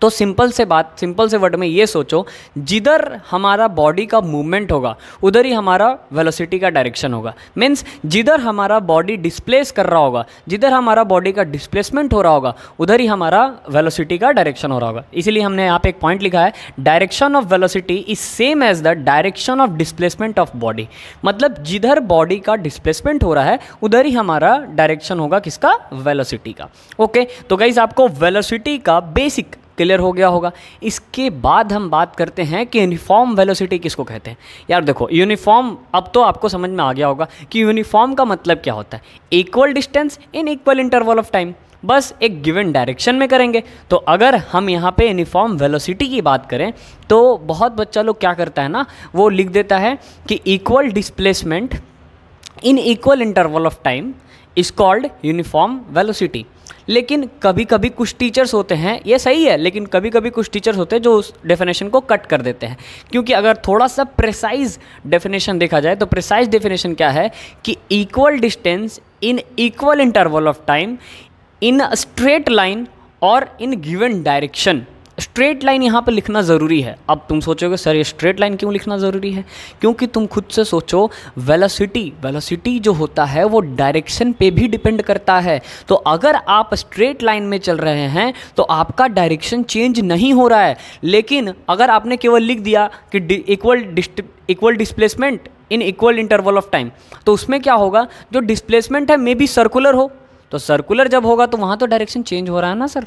तो सिंपल से वर्ड में ये सोचो, जिधर हमारा बॉडी का मूवमेंट होगा उधर ही हमारा वेलोसिटी का डायरेक्शन होगा। मीन्स जिधर हमारा बॉडी डिस्प्लेस कर रहा होगा, जिधर हमारा बॉडी का डिस्प्लेसमेंट हो रहा होगा उधर ही हमारा वेलोसिटी का डायरेक्शन हो रहा होगा। इसीलिए हमने यहाँ पे एक पॉइंट लिखा है, direction of velocity is same as the direction of displacement of body. मतलब जिधर बॉडी का डिस्प्लेसमेंट हो रहा है उधर ही हमारा डायरेक्शन होगा किसका, वेलोसिटी का। ओके, तो गाइस आपको वेलोसिटी का बेसिक क्लियर हो गया होगा। इसके बाद हम बात करते हैं कि यूनिफॉर्म वेलोसिटी किसको कहते हैं। यार देखो, यूनिफॉर्म अब तो आपको समझ में आ गया होगा कि यूनिफॉर्म का मतलब क्या होता है। Equal distance in equal interval of time, बस एक गिवन डायरेक्शन में करेंगे। तो अगर हम यहाँ पे यूनिफॉर्म वेलोसिटी की बात करें तो बहुत बच्चा लोग क्या करता है ना, वो लिख देता है कि equal displacement in equal interval of time is called uniform velocity. लेकिन कभी कभी कुछ टीचर्स होते हैं, ये सही है, लेकिन कभी कभी कुछ टीचर्स होते हैं जो उस डेफिनेशन को कट कर देते हैं। क्योंकि अगर थोड़ा सा प्रिसाइज डेफिनेशन देखा जाए तो प्रिसाइज डेफिनेशन क्या है कि equal distance in equal interval of time in a straight line और in given direction. Straight line यहाँ पर लिखना ज़रूरी है। अब तुम सोचोगे सर ये स्ट्रेट लाइन क्यों लिखना ज़रूरी है, क्योंकि तुम खुद से सोचो, वेलोसिटी जो होता है वो डायरेक्शन पे भी डिपेंड करता है। तो अगर आप स्ट्रेट लाइन में चल रहे हैं तो आपका डायरेक्शन चेंज नहीं हो रहा है। लेकिन अगर आपने केवल लिख दिया कि equal displacement in equal interval of time, तो उसमें क्या होगा, जो डिस्प्लेसमेंट है मे बी सर्कुलर हो, तो सर्कुलर जब होगा तो वहाँ तो डायरेक्शन चेंज हो रहा है ना सर,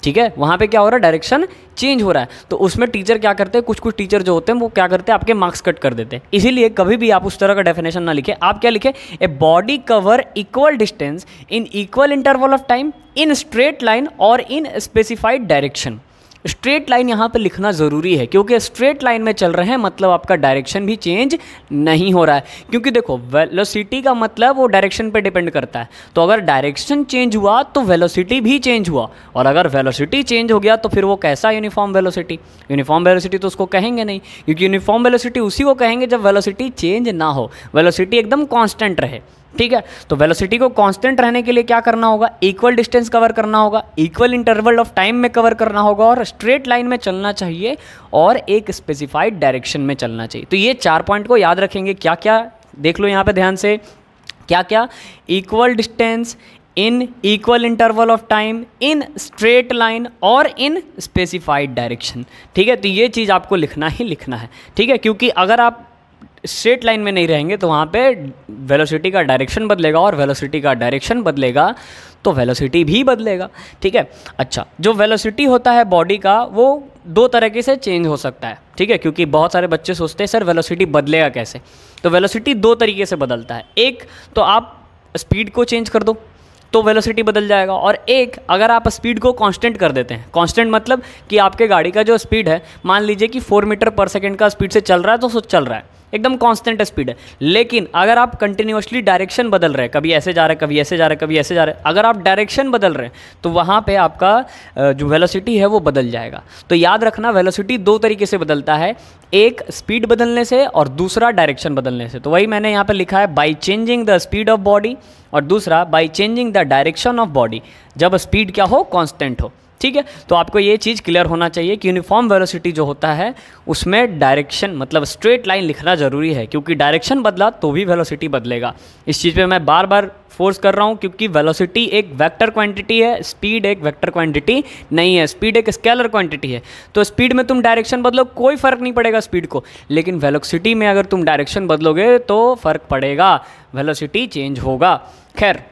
ठीक है, वहाँ पे क्या हो रहा है, डायरेक्शन चेंज हो रहा है। तो उसमें टीचर क्या करते हैं, कुछ टीचर जो होते हैं वो क्या करते हैं, आपके मार्क्स कट कर देते हैं। इसीलिए कभी भी आप उस तरह का डेफिनेशन ना लिखें, आप क्या लिखें, a body cover equal distance in equal interval of time in straight line और in specified direction. Straight line यहाँ पे लिखना ज़रूरी है, क्योंकि स्ट्रेट लाइन में चल रहे हैं मतलब आपका डायरेक्शन भी चेंज नहीं हो रहा है। क्योंकि देखो, वेलोसिटी का मतलब वो डायरेक्शन पे डिपेंड करता है। तो अगर डायरेक्शन चेंज हुआ तो वेलोसिटी भी चेंज हुआ, और अगर वेलोसिटी चेंज हो गया तो फिर वो कैसा यूनिफॉर्म वेलोसिटी तो उसको कहेंगे नहीं, क्योंकि यूनिफॉर्म वेलोसिटी उसी को कहेंगे जब वेलोसिटी चेंज ना हो, वेलोसिटी एकदम कांस्टेंट रहे। ठीक है, तो वेलोसिटी को कांस्टेंट रहने के लिए क्या करना होगा, इक्वल डिस्टेंस कवर करना होगा, इक्वल इंटरवल ऑफ टाइम में कवर करना होगा, और स्ट्रेट लाइन में चलना चाहिए, और एक स्पेसिफाइड डायरेक्शन में चलना चाहिए। तो ये 4 पॉइंट को याद रखेंगे। क्या क्या, देख लो यहाँ पे ध्यान से, क्या क्या, equal distance in equal interval of time in straight line और इन स्पेसिफाइड डायरेक्शन। ठीक है, तो ये चीज़ आपको लिखना ही लिखना है। ठीक है, क्योंकि अगर आप स्ट्रेट लाइन में नहीं रहेंगे तो वहाँ पे वेलोसिटी का डायरेक्शन बदलेगा, और वेलोसिटी का डायरेक्शन बदलेगा तो वेलोसिटी भी बदलेगा। ठीक है, अच्छा, जो वेलोसिटी होता है बॉडी का वो 2 तरीके से चेंज हो सकता है। ठीक है, क्योंकि बहुत सारे बच्चे सोचते हैं सर वेलोसिटी बदलेगा कैसे। तो वेलोसिटी 2 तरीके से बदलता है। एक तो आप स्पीड को चेंज कर दो तो वेलोसिटी बदल जाएगा, और एक अगर आप स्पीड को कांस्टेंट कर देते हैं। कांस्टेंट मतलब कि आपके गाड़ी का जो स्पीड है, मान लीजिए कि 4 मीटर पर सेकेंड का स्पीड से चल रहा है, तो चल रहा है, एकदम कांस्टेंट स्पीड है। लेकिन अगर आप कंटिन्यूअसली डायरेक्शन बदल रहे हैं, कभी ऐसे जा रहे हैं, कभी ऐसे जा रहे हैं, कभी ऐसे जा रहे हैं, अगर आप डायरेक्शन बदल रहे हैं तो वहाँ पे आपका जो वेलोसिटी है वो बदल जाएगा। तो याद रखना, वेलोसिटी 2 तरीके से बदलता है, एक स्पीड बदलने से और दूसरा डायरेक्शन बदलने से। तो वही मैंने यहाँ पे लिखा है, by changing the speed of body, और दूसरा by changing the direction of body, जब स्पीड क्या हो, कांस्टेंट हो। ठीक है, तो आपको ये चीज़ क्लियर होना चाहिए कि यूनिफॉर्म वेलोसिटी जो होता है उसमें डायरेक्शन मतलब स्ट्रेट लाइन लिखना ज़रूरी है, क्योंकि डायरेक्शन बदला तो भी वेलोसिटी बदलेगा। इस चीज़ पे मैं बार बार फोर्स कर रहा हूँ, क्योंकि वेलोसिटी एक वेक्टर क्वांटिटी है, स्पीड एक वेक्टर क्वांटिटी नहीं है, स्पीड एक स्केलर क्वांटिटी है। तो स्पीड में तुम डायरेक्शन बदलो कोई फ़र्क नहीं पड़ेगा स्पीड को, लेकिन वेलोसिटी में अगर तुम डायरेक्शन बदलोगे तो फ़र्क पड़ेगा, वेलोसिटी चेंज होगा। खैर,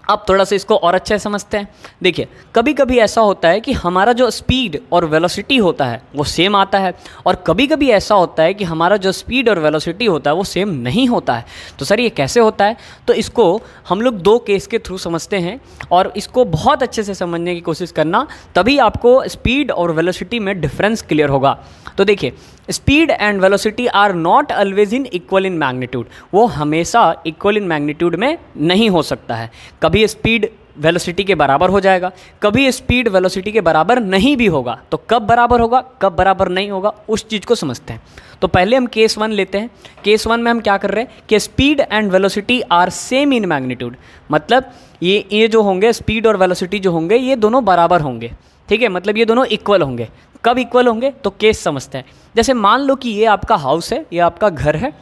अब थोड़ा सा इसको और अच्छे से समझते हैं। देखिए, कभी कभी ऐसा होता है कि हमारा जो स्पीड और वेलोसिटी होता है वो सेम आता है, और कभी कभी ऐसा होता है कि हमारा जो स्पीड और वेलोसिटी होता है वो सेम नहीं होता है। तो सर ये कैसे होता है, तो इसको हम लोग 2 केस के थ्रू समझते हैं, और इसको बहुत अच्छे से समझने की कोशिश करना, तभी आपको स्पीड और वेलोसिटी में डिफरेंस क्लियर होगा। तो देखिए, speed and velocity are not always in equal in magnitude, वो हमेशा इक्वल इन मैग्नीट्यूड में नहीं हो सकता है। कभी स्पीड वेलोसिटी के बराबर हो जाएगा, कभी स्पीड वेलोसिटी के बराबर नहीं भी होगा। तो कब बराबर होगा, कब बराबर नहीं होगा, उस चीज़ को समझते हैं। तो पहले हम केस 1 लेते हैं। केस 1 में हम क्या कर रहे हैं कि speed and velocity are same in magnitude, मतलब ये जो होंगे स्पीड और वेलोसिटी जो होंगे ये दोनों बराबर होंगे। ठीक है, मतलब ये दोनों इक्वल होंगे। कब इक्वल होंगे तो केस समझते हैं। जैसे मान लो कि ये आपका हाउस है, ये आपका घर है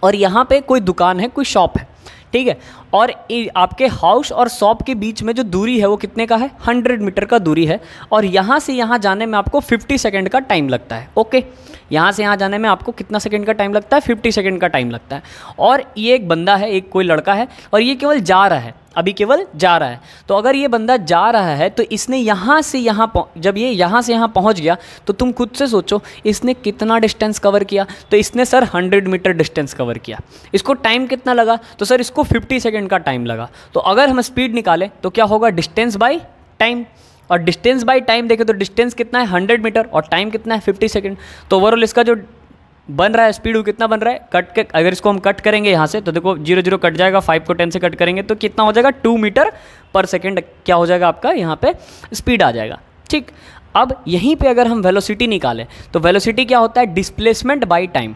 और यहाँ पे कोई दुकान है, कोई शॉप है, ठीक है, और आपके हाउस और शॉप के बीच में जो दूरी है वो कितने का है, 100 मीटर का दूरी है, और यहाँ से यहाँ जाने में आपको 50 सेकेंड का टाइम लगता है। ओके, यहाँ से यहाँ जाने में आपको कितना सेकंड का टाइम लगता है, 50 सेकंड का टाइम लगता है। और ये एक बंदा है, एक कोई लड़का है, और ये केवल जा रहा है, अभी केवल जा रहा है। तो अगर ये बंदा जा रहा है तो इसने यहाँ से यहाँ जब ये यहाँ से यहाँ पहुँच गया तो तुम खुद से सोचो इसने कितना डिस्टेंस कवर किया। तो इसने सर 100 मीटर डिस्टेंस कवर किया। इसको टाइम कितना लगा, तो सर इसको 50 सेकंड का टाइम लगा। तो अगर हम स्पीड निकालें तो क्या होगा, डिस्टेंस बाई टाइम। और डिस्टेंस बाई टाइम देखें तो डिस्टेंस कितना है 100 मीटर और टाइम कितना है 50 सेकंड। तो ओवरऑल इसका जो बन रहा है स्पीड वो कितना बन रहा है, कट के अगर इसको हम कट करेंगे यहाँ से तो देखो 0 0 कट जाएगा, 5 को 10 से कट करेंगे तो कितना हो जाएगा, 2 मीटर पर सेकंड क्या हो जाएगा आपका यहाँ पे स्पीड आ जाएगा। ठीक, अब यहीं पे अगर हम वेलोसिटी निकालें तो वेलोसिटी क्या होता है, डिस्प्लेसमेंट बाई टाइम।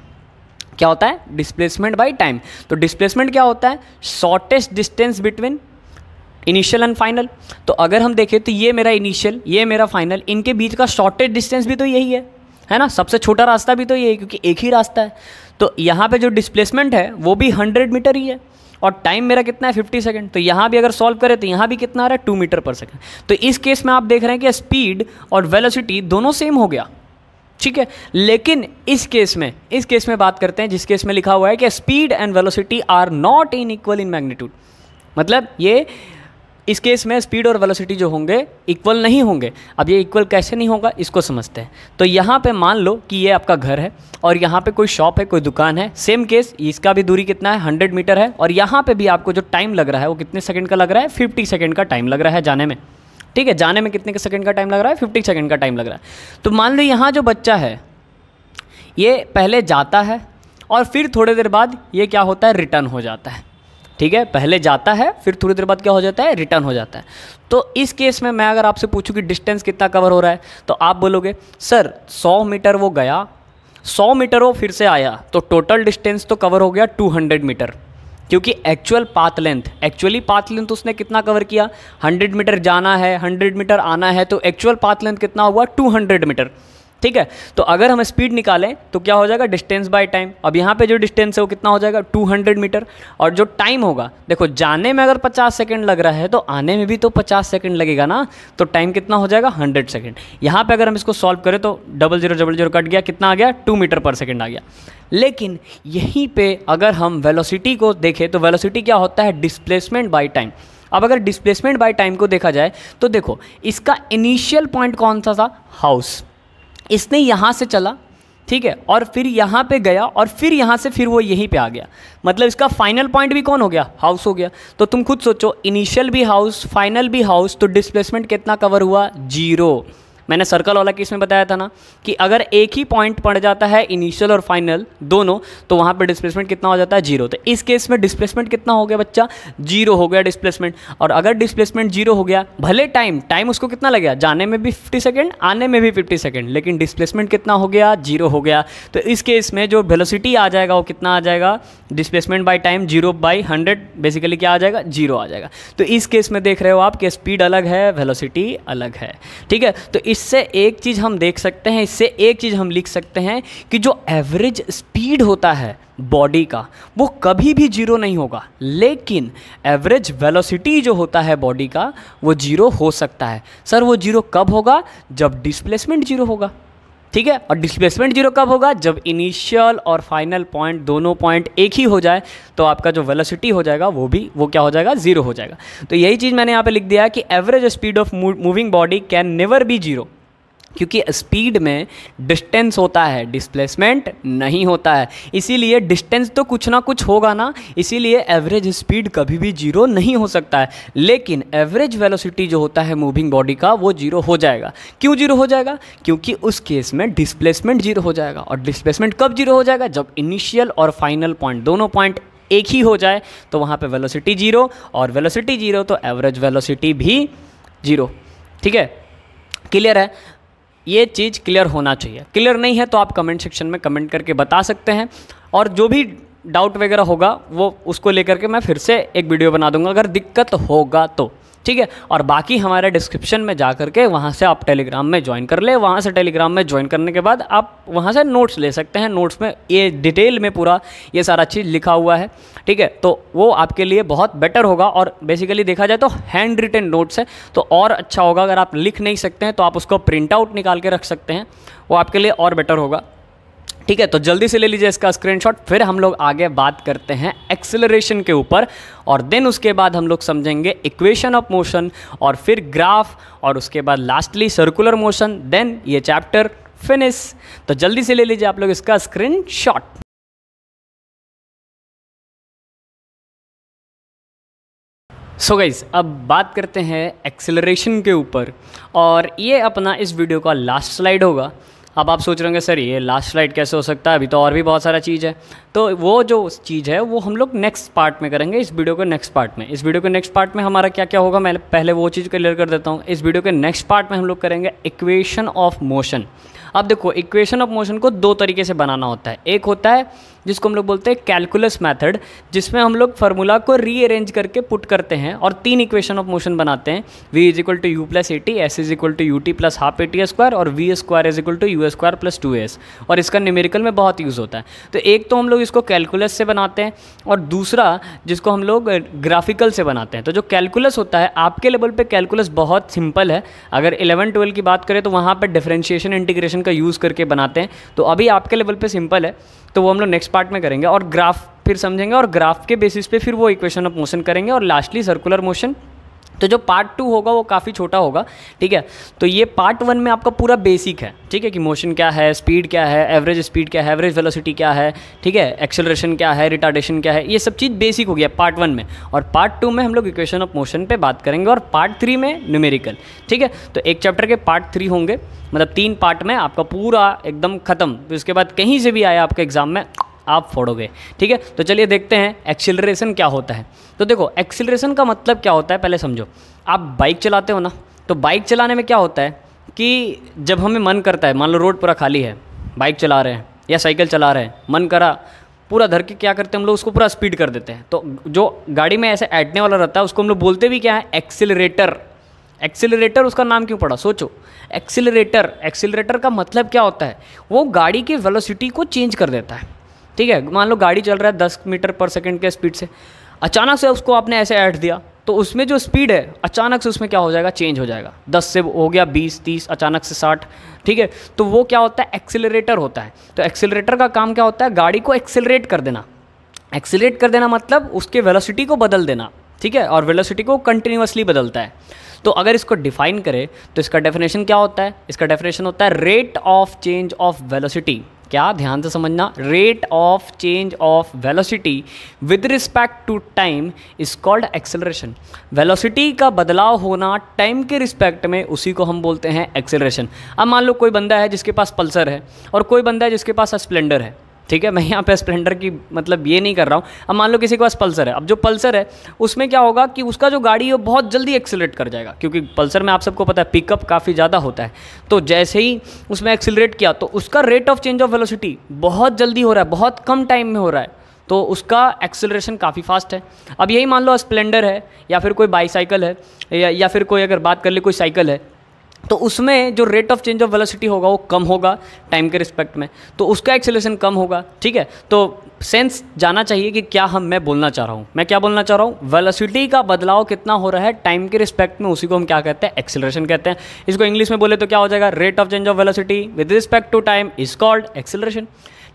क्या होता है, डिस्प्लेसमेंट बाई टाइम। तो डिस्प्लेसमेंट क्या होता है, shortest distance between initial and final. तो अगर हम देखें तो ये मेरा इनिशियल, ये मेरा फाइनल, इनके बीच का शॉर्टेस्ट डिस्टेंस भी तो यही है ना, सबसे छोटा रास्ता भी तो ये है क्योंकि एक ही रास्ता है। तो यहाँ पे जो डिस्प्लेसमेंट है वो भी 100 मीटर ही है और टाइम मेरा कितना है 50 सेकंड। तो यहाँ भी अगर सॉल्व करें तो यहाँ भी कितना आ रहा है, 2 मीटर पर सेकंड। तो इस केस में आप देख रहे हैं कि स्पीड और वेलोसिटी दोनों सेम हो गया, ठीक है। लेकिन इस केस में बात करते हैं जिस केस में लिखा हुआ है कि speed and velocity are not in equal in magnitude. मतलब ये इस केस में स्पीड और वेलोसिटी जो होंगे इक्वल नहीं होंगे। अब ये इक्वल कैसे नहीं होगा इसको समझते हैं। तो यहाँ पे मान लो कि ये आपका घर है और यहाँ पे कोई शॉप है, कोई दुकान है। सेम केस, इसका भी दूरी कितना है, 100 मीटर है और यहाँ पे भी आपको जो टाइम लग रहा है वो कितने सेकंड का लग रहा है, 50 सेकंड का टाइम लग रहा है जाने में, ठीक है। जाने में कितने सेकंड का टाइम लग रहा है, 50 सेकंड का टाइम लग रहा है। तो मान लो यहाँ जो बच्चा है ये पहले जाता है और फिर थोड़ी देर बाद ये क्या होता है, रिटर्न हो जाता है, ठीक है। पहले जाता है फिर थोड़ी देर बाद क्या हो जाता है, रिटर्न हो जाता है। तो इस केस में मैं अगर आपसे पूछूं कि डिस्टेंस कितना कवर हो रहा है तो आप बोलोगे सर 100 मीटर वो गया, 100 मीटर वो फिर से आया, तो टोटल डिस्टेंस तो कवर हो गया 200 मीटर। क्योंकि एक्चुअली पाथ लेंथ उसने कितना कवर किया, 100 मीटर जाना है, 100 मीटर आना है, तो एक्चुअल पाथ लेंथ कितना हुआ, 200 मीटर, ठीक है। तो अगर हम स्पीड निकालें तो क्या हो जाएगा, डिस्टेंस बाय टाइम। अब यहाँ पे जो डिस्टेंस है वो कितना हो जाएगा, 200 मीटर। और जो टाइम होगा, देखो जाने में अगर 50 सेकंड लग रहा है तो आने में भी तो 50 सेकंड लगेगा ना, तो टाइम कितना हो जाएगा, 100 सेकंड। यहाँ पे अगर हम इसको सॉल्व करें तो 0000 कट गया, कितना आ गया, 2 मीटर पर सेकंड आ गया। लेकिन यहीं पर अगर हम वेलोसिटी को देखें तो वेलोसिटी क्या होता है, डिस्प्लेसमेंट बाई टाइम। अब अगर डिस्प्लेसमेंट बाय टाइम को देखा जाए तो देखो इसका इनिशियल पॉइंट कौन सा था, हाउस। इसने यहाँ से चला, ठीक है, और फिर यहाँ पे गया और फिर यहाँ से फिर वो यहीं पे आ गया। मतलब इसका फाइनल पॉइंट भी कौन हो गया, हाउस हो गया। तो तुम खुद सोचो, इनिशियल भी हाउस, फाइनल भी हाउस, तो डिस्प्लेसमेंट कितना कवर हुआ, 0। मैंने सर्कल वाला केस में बताया था ना कि अगर एक ही पॉइंट पड़ जाता है इनिशियल और फाइनल दोनों, तो वहाँ पे डिस्प्लेसमेंट कितना हो जाता है, 0। तो इस केस में डिस्प्लेसमेंट कितना हो गया बच्चा, 0 हो गया डिस्प्लेसमेंट। और अगर डिस्प्लेसमेंट 0 हो गया, भले टाइम उसको कितना लगेगा, जाने में भी 50 सेकेंड, आने में भी 50 सेकेंड, लेकिन डिस्प्लेसमेंट कितना हो गया, 0 हो गया। तो इस केस में जो वेलोसिटी आ जाएगा वो कितना आ जाएगा, डिस्प्लेसमेंट बाई टाइम 0/100, बेसिकली क्या आ जाएगा, 0 आ जाएगा। तो इस केस में देख रहे हो आप कि स्पीड अलग है, वेलोसिटी अलग है, ठीक है। तो इससे एक चीज़ हम देख सकते हैं, इससे एक चीज़ हम लिख सकते हैं कि जो एवरेज स्पीड होता है बॉडी का वो कभी भी 0 नहीं होगा, लेकिन एवरेज वेलोसिटी जो होता है बॉडी का वो 0 हो सकता है। सर वो 0 कब होगा, जब डिस्प्लेसमेंट 0 होगा, ठीक है। और डिस्प्लेसमेंट 0 कब होगा, जब इनिशियल और फाइनल पॉइंट दोनों पॉइंट एक ही हो जाए, तो आपका जो वेलोसिटी हो जाएगा वो क्या हो जाएगा, 0 हो जाएगा। तो यही चीज़ मैंने यहाँ पे लिख दिया कि average speed of moving body can never be 0, क्योंकि स्पीड में डिस्टेंस होता है, डिस्प्लेसमेंट नहीं होता है। इसीलिए डिस्टेंस तो कुछ ना कुछ होगा ना, इसीलिए एवरेज स्पीड कभी भी 0 नहीं हो सकता है। लेकिन एवरेज वेलोसिटी जो होता है मूविंग बॉडी का वो 0 हो जाएगा। क्यों 0 हो जाएगा, क्योंकि उस केस में डिस्प्लेसमेंट 0 हो जाएगा। और डिस्प्लेसमेंट कब 0 हो जाएगा, जब इनिशियल और फाइनल पॉइंट दोनों पॉइंट एक ही हो जाए, तो वहाँ पे वेलोसिटी 0, और वेलोसिटी 0 तो एवरेज वेलोसिटी भी 0, ठीक है। क्लियर है, ये चीज़ क्लियर होना चाहिए। क्लियर नहीं है तो आप कमेंट सेक्शन में कमेंट करके बता सकते हैं, और जो भी डाउट वगैरह होगा वो उसको लेकर के मैं फिर से एक वीडियो बना दूंगा अगर दिक्कत होगा तो, ठीक है। और बाकी हमारे डिस्क्रिप्शन में जा करके वहाँ से आप टेलीग्राम में ज्वाइन कर ले। वहाँ से टेलीग्राम में ज्वाइन करने के बाद आप वहाँ से नोट्स ले सकते हैं। नोट्स में ये डिटेल में पूरा ये सारा चीज़ लिखा हुआ है, ठीक है। तो वो आपके लिए बहुत बेटर होगा। और बेसिकली देखा जाए तो हैंड रिटन नोट्स है तो और अच्छा होगा। अगर आप लिख नहीं सकते हैं तो आप उसको प्रिंट आउट निकाल के रख सकते हैं, वो आपके लिए और बेटर होगा, ठीक है। तो जल्दी से ले लीजिए इसका स्क्रीनशॉट। फिर हम लोग आगे बात करते हैं एक्सेलरेशन के ऊपर, और देन उसके बाद हम लोग समझेंगे इक्वेशन ऑफ मोशन, और फिर ग्राफ, और उसके बाद लास्टली सर्कुलर मोशन। देन ये चैप्टर फिनिश। तो जल्दी से ले लीजिए आप लोग इसका स्क्रीनशॉट। सो गाइस, अब बात करते हैं एक्सेलरेशन के ऊपर, और ये अपना इस वीडियो का लास्ट स्लाइड होगा। अब आप सोच रहे होंगे सर ये लास्ट स्लाइड कैसे हो सकता है, अभी तो और भी बहुत सारा चीज़ है। तो वो जो चीज़ है वो हम लोग नेक्स्ट पार्ट में करेंगे, इस वीडियो के नेक्स्ट पार्ट में। इस वीडियो के नेक्स्ट पार्ट में हमारा क्या क्या होगा, मैं पहले वो चीज़ क्लियर कर देता हूँ। इस वीडियो के नेक्स्ट पार्ट में हम लोग करेंगे इक्वेशन ऑफ मोशन। अब देखो, इक्वेशन ऑफ मोशन को दो तरीके से बनाना होता है। एक होता है जिसको हम लोग बोलते हैं कैलकुलस मेथड, जिसमें हम लोग फार्मूला को रीअरेंज करके पुट करते हैं और तीन इक्वेशन ऑफ मोशन बनाते हैं। v is equal to u plus a t, s is equal to u t plus half a t square, और v square is equal to u square plus 2s। और इसका numerical में बहुत use होता है। तो एक तो हम लोग इसको कैलकुलस से बनाते हैं, और दूसरा जिसको हम लोग ग्राफिकल से बनाते हैं। तो जो कैलकुलस होता है, आपके लेवल पे कैलकुलस बहुत सिंपल है। अगर 11-12 की बात करें तो वहाँ पर डिफरेंशिएशन इंटीग्रेशन का यूज़ करके बनाते हैं। तो अभी आपके लेवल पे सिंपल है, तो वो हम लोग नेक्स्ट पार्ट में करेंगे। और ग्राफ फिर समझेंगे, और ग्राफ के बेसिस पे फिर वो इक्वेशन ऑफ मोशन करेंगे, और लास्टली सर्कुलर मोशन। तो जो पार्ट 2 होगा वो काफ़ी छोटा होगा, ठीक है। तो ये पार्ट 1 में आपका पूरा बेसिक है, ठीक है, कि मोशन क्या है, स्पीड क्या है, एवरेज स्पीड क्या है, एवरेज वेलोसिटी क्या है, ठीक है, एक्सेलरेशन क्या है, रिटार्डेशन क्या है, ये सब चीज़ बेसिक हो गया पार्ट 1 में। और पार्ट 2 में हम लोग इक्वेशन ऑफ मोशन पे बात करेंगे, और पार्ट 3 में न्यूमेरिकल, ठीक है। तो एक चैप्टर के पार्ट 3 होंगे, मतलब 3 पार्ट में आपका पूरा एकदम ख़त्म। तो इसके बाद कहीं से भी आया आपके एग्जाम में आप फोड़ोगे, ठीक है। तो चलिए देखते हैं एक्सीलरेशन क्या होता है। तो देखो, एक्सीलरेशन का मतलब क्या होता है पहले समझो। आप बाइक चलाते हो ना, तो बाइक चलाने में क्या होता है कि जब हमें मन करता है, मान लो रोड पूरा खाली है, बाइक चला रहे हैं या साइकिल चला रहे हैं, मन करा पूरा धर के क्या करते हैं हम लोग, उसको पूरा स्पीड कर देते हैं। तो जो गाड़ी में ऐसे ऐडने वाला रहता है उसको हम लोग बोलते भी क्या है, एक्सीलरेटर। एक्सीलरेटर उसका नाम क्यों पड़ा, सोचो। एक्सीलरेटर का मतलब क्या होता है, वो गाड़ी की वेलोसिटी को चेंज कर देता है, ठीक है। मान लो गाड़ी चल रहा है 10 मीटर पर सेकंड के स्पीड से, अचानक से उसको आपने ऐसे ऐड दिया, तो उसमें जो स्पीड है अचानक से उसमें क्या हो जाएगा, चेंज हो जाएगा। 10 से हो गया 20, 30, अचानक से 60, ठीक है। तो वो क्या होता है, एक्सीलरेटर होता है। तो एक्सीलरेटर का काम क्या होता है, गाड़ी को एक्सीलरेट कर देना। एक्सीलरेट कर देना मतलब उसके वेलोसिटी को बदल देना, ठीक है। और वेलोसिटी को कंटिन्यूअसली बदलता है। तो अगर इसको डिफाइन करें तो इसका डेफिनेशन क्या होता है, इसका डेफिनेशन होता है rate of change of velocity. क्या, ध्यान से समझना, rate of change of velocity with respect to time is called acceleration. Velocity का बदलाव होना टाइम के रिस्पेक्ट में, उसी को हम बोलते हैं एक्सेलरेशन। अब मान लो कोई बंदा है जिसके पास पल्सर है, और कोई बंदा है जिसके पास स्प्लेंडर है, ठीक है। मैं यहाँ पे स्प्लेंडर की मतलब ये नहीं कर रहा हूँ। अब मान लो किसी के पास पल्सर है, अब जो पल्सर है उसमें क्या होगा कि उसका जो गाड़ी है वो बहुत जल्दी एक्सीलरेट कर जाएगा, क्योंकि पल्सर में आप सबको पता है पिकअप काफ़ी ज़्यादा होता है। तो जैसे ही उसमें एक्सीलरेट किया तो उसका rate of change of velocity बहुत जल्दी हो रहा है, बहुत कम टाइम में हो रहा है, तो उसका एक्सेलरेशन काफ़ी फास्ट है। अब यही मान लो स्प्लेंडर है, या फिर कोई बाईसाइकिल है, या फिर कोई अगर बात कर ले कोई साइकिल है, तो उसमें जो rate of change of velocity होगा वो कम होगा टाइम के रिस्पेक्ट में, तो उसका एक्सेलरेशन कम होगा, ठीक है। तो सेंस जाना चाहिए कि क्या मैं बोलना चाह रहा हूँ। मैं क्या बोलना चाह रहा हूँ, वेलोसिटी का बदलाव कितना हो रहा है टाइम के रिस्पेक्ट में, उसी को हम क्या कहते हैं, एक्सेलरेशन कहते हैं। इसको इंग्लिश में बोले तो क्या हो जाएगा, rate of change of velocity with respect to time is called acceleration,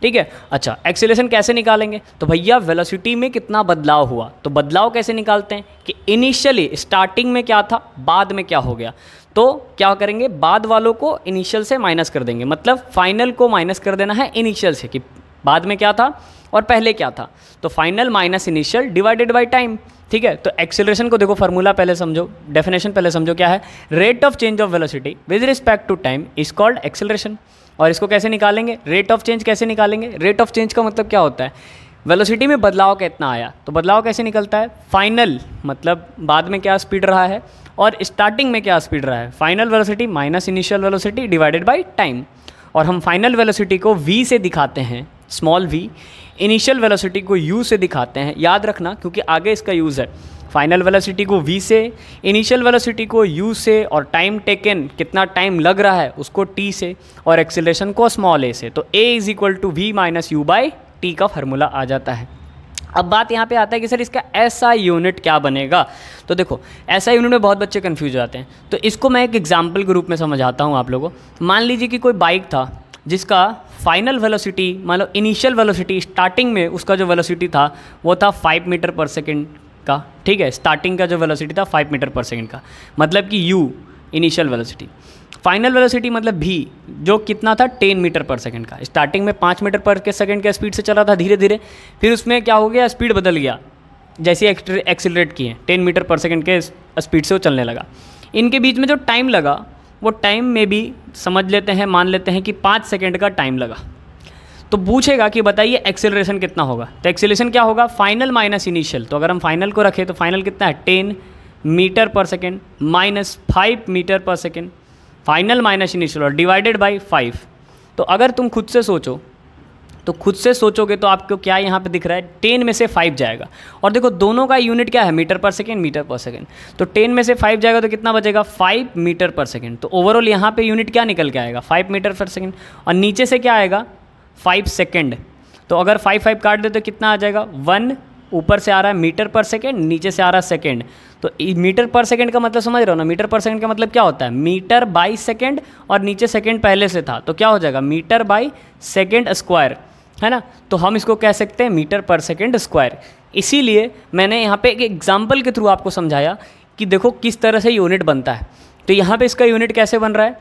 ठीक है। अच्छा, एक्सेलरेशन कैसे निकालेंगे, तो भैया वेलोसिटी में कितना बदलाव हुआ, तो बदलाव कैसे निकालते हैं कि इनिशियली स्टार्टिंग में क्या था, बाद में क्या हो गया। तो क्या करेंगे, बाद वालों को इनिशियल से माइनस कर देंगे, मतलब फाइनल को माइनस कर देना है इनिशियल से, कि बाद में क्या था और पहले क्या था। तो final minus initial divided by time, ठीक है। तो एक्सेलरेशन को देखो, फार्मूला पहले समझो, डेफिनेशन पहले समझो क्या है, rate of change of velocity with respect to time is called acceleration. और इसको कैसे निकालेंगे, रेट ऑफ चेंज कैसे निकालेंगे, रेट ऑफ चेंज का मतलब क्या होता है, वेलोसिटी में बदलाव कितना आया, तो बदलाव कैसे निकलता है, फाइनल मतलब बाद में क्या स्पीड रहा है और स्टार्टिंग में क्या स्पीड रहा है, final velocity minus initial velocity divided by time. और हम फाइनल वेलोसिटी को v से दिखाते हैं, स्मॉल v, इनिशियल वेलोसिटी को u से दिखाते हैं, याद रखना क्योंकि आगे इसका यूज़ है। फाइनल वेलोसिटी को v से, इनिशियल वेलोसिटी को u से, और टाइम टेकन कितना टाइम लग रहा है उसको t से, और एक्सीलरेशन को स्मॉल a से। तो a is equal to v minus U by T का फार्मूला आ जाता है। अब बात यहाँ पे आता है कि सर इसका ऐसा यूनिट क्या बनेगा। तो देखो ऐसा यूनिट में बहुत बच्चे कंफ्यूज हो जाते हैं, तो इसको मैं एक एग्जांपल के रूप में समझाता हूँ आप लोगों को। मान लीजिए कि कोई बाइक था जिसका फाइनल वेलोसिटी, मान लो इनिशियल वेलोसिटी स्टार्टिंग में उसका जो वेलोसिटी था वो था 5 मीटर पर सेकेंड का, ठीक है। स्टार्टिंग का जो वेलोसिटी था 5 मीटर पर सेकेंड का, मतलब कि u initial velocity, final velocity मतलब v जो कितना था 10 मीटर पर सेकेंड का। स्टार्टिंग में 5 मीटर पर सेकेंड के स्पीड से चला था धीरे धीरे, फिर उसमें क्या हो गया, स्पीड बदल गया, जैसे एक्सीलरेट किए 10 मीटर पर सेकेंड के स्पीड से वो चलने लगा। इनके बीच में जो टाइम लगा वो टाइम में भी समझ लेते हैं, मान लेते हैं कि 5 सेकेंड का टाइम लगा। तो पूछेगा कि बताइए एक्सेलरेशन कितना होगा। तो एक्सेलरेशन क्या होगा, फाइनल माइनस इनिशियल। तो अगर हम फाइनल को रखें तो फाइनल कितना है 10 मीटर पर सेकेंड माइनस 5 मीटर पर सेकेंड, फाइनल माइनस इनिशियल और डिवाइडेड बाई 5। तो अगर तुम खुद से सोचो तो खुद से सोचोगे तो आपको क्या यहाँ पे दिख रहा है, 10 में से 5 जाएगा। और देखो दोनों का यूनिट क्या है, मीटर पर सेकेंड, मीटर पर सेकेंड। तो 10 में से 5 जाएगा तो कितना बचेगा, 5 मीटर पर सेकेंड। तो ओवरऑल यहाँ पे यूनिट क्या निकल के आएगा, 5 मीटर पर सेकेंड। और नीचे से क्या आएगा, 5 सेकेंड। तो अगर 5 काट दे तो कितना आ जाएगा, 1 ऊपर से आ रहा है मीटर पर सेकेंड, नीचे से आ रहा है सेकेंड। तो मीटर पर सेकेंड का मतलब समझ रहे हो ना, मीटर पर सेकेंड का मतलब क्या होता है, मीटर बाई सेकेंड, और नीचे सेकेंड पहले से था तो क्या हो जाएगा, मीटर बाई सेकेंड स्क्वायर, है ना। तो हम इसको कह सकते हैं मीटर पर सेकेंड स्क्वायर। इसीलिए मैंने यहाँ पे एक एग्जाम्पल के थ्रू आपको समझाया कि देखो किस तरह से यूनिट बनता है। तो यहाँ पे इसका यूनिट कैसे बन रहा है,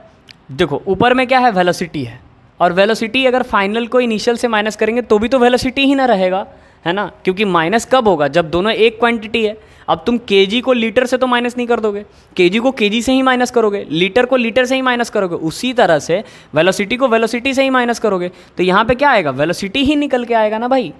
देखो ऊपर में क्या है, वेलोसिटी है, और वेलोसिटी अगर फाइनल को इनिशियल से माइनस करेंगे तो भी तो वेलोसिटी ही ना रहेगा, है ना, क्योंकि माइनस कब होगा, जब दोनों एक क्वांटिटी है। अब तुम केजी को लीटर से तो माइनस नहीं कर दोगे, केजी को केजी से ही माइनस करोगे, लीटर को लीटर से ही माइनस करोगे, उसी तरह से वेलोसिटी को वेलोसिटी से ही माइनस करोगे। तो यहाँ पे क्या आएगा, वेलोसिटी ही निकल के आएगा ना भाई,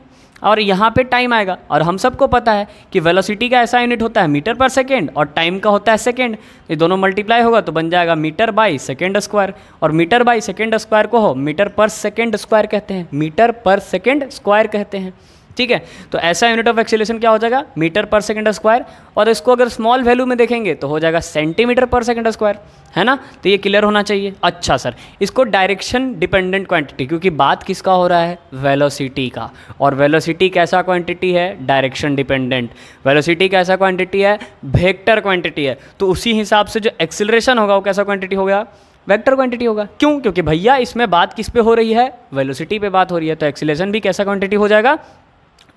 और यहाँ पे टाइम आएगा। और हम सबको पता है कि वेलोसिटी का ऐसा यूनिट होता है मीटर पर सेकेंड, और टाइम का होता है सेकेंड। ये दोनों मल्टीप्लाई होगा तो बन जाएगा मीटर बाई सेकेंड स्क्वायर, और मीटर बाई सेकेंड स्क्वायर को हो मीटर पर सेकेंड स्क्वायर कहते हैं, मीटर पर सेकेंड स्क्वायर कहते हैं, ठीक है। तो ऐसा यूनिट ऑफ एक्सीलरेशन क्या हो जाएगा, मीटर पर सेकेंड स्क्वायर। और इसको अगर स्मॉल वैल्यू में देखेंगे तो हो जाएगा सेंटीमीटर पर सेकेंड स्क्वायर, है ना। तो ये क्लियर होना चाहिए। अच्छा सर, इसको डायरेक्शन डिपेंडेंट क्वांटिटी, क्योंकि बात किसका हो रहा है, वेलोसिटी का। और वेलोसिटी कैसा क्वांटिटी है, डायरेक्शन डिपेंडेंट। वेलोसिटी कैसा क्वांटिटी है, वेक्टर क्वांटिटी है। तो उसी हिसाब से जो एक्सीलरेशन होगा वो कैसा क्वांटिटी हो गया, वेक्टर क्वांटिटी होगा। क्यों, क्योंकि भैया इसमें बात किस पे हो रही है, वेलोसिटी पे बात हो रही है। तो एक्सीलरेशन भी कैसा क्वांटिटी हो जाएगा,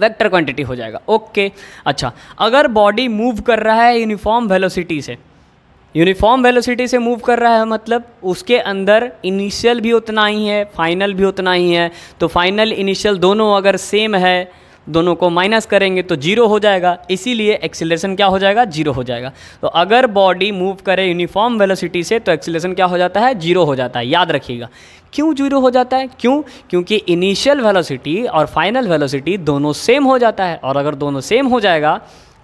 वेक्टर क्वांटिटी हो जाएगा। ओके, अच्छा, अगर बॉडी मूव कर रहा है यूनिफॉर्म वेलोसिटी से, यूनिफॉर्म वेलोसिटी से मूव कर रहा है मतलब उसके अंदर इनिशियल भी उतना ही है, फाइनल भी उतना ही है। तो फाइनल इनिशियल दोनों अगर सेम है, दोनों को माइनस करेंगे तो जीरो हो जाएगा, इसीलिए एक्सीलरेशन क्या हो जाएगा, जीरो हो जाएगा। तो अगर बॉडी मूव करे यूनिफॉर्म वेलोसिटी से तो एक्सीलरेशन क्या हो जाता है, जीरो हो जाता है। याद रखिएगा क्यों जीरो हो जाता है, क्यों, क्योंकि इनिशियल वेलोसिटी और फाइनल वेलोसिटी दोनों सेम हो जाता है, और अगर दोनों सेम हो जाएगा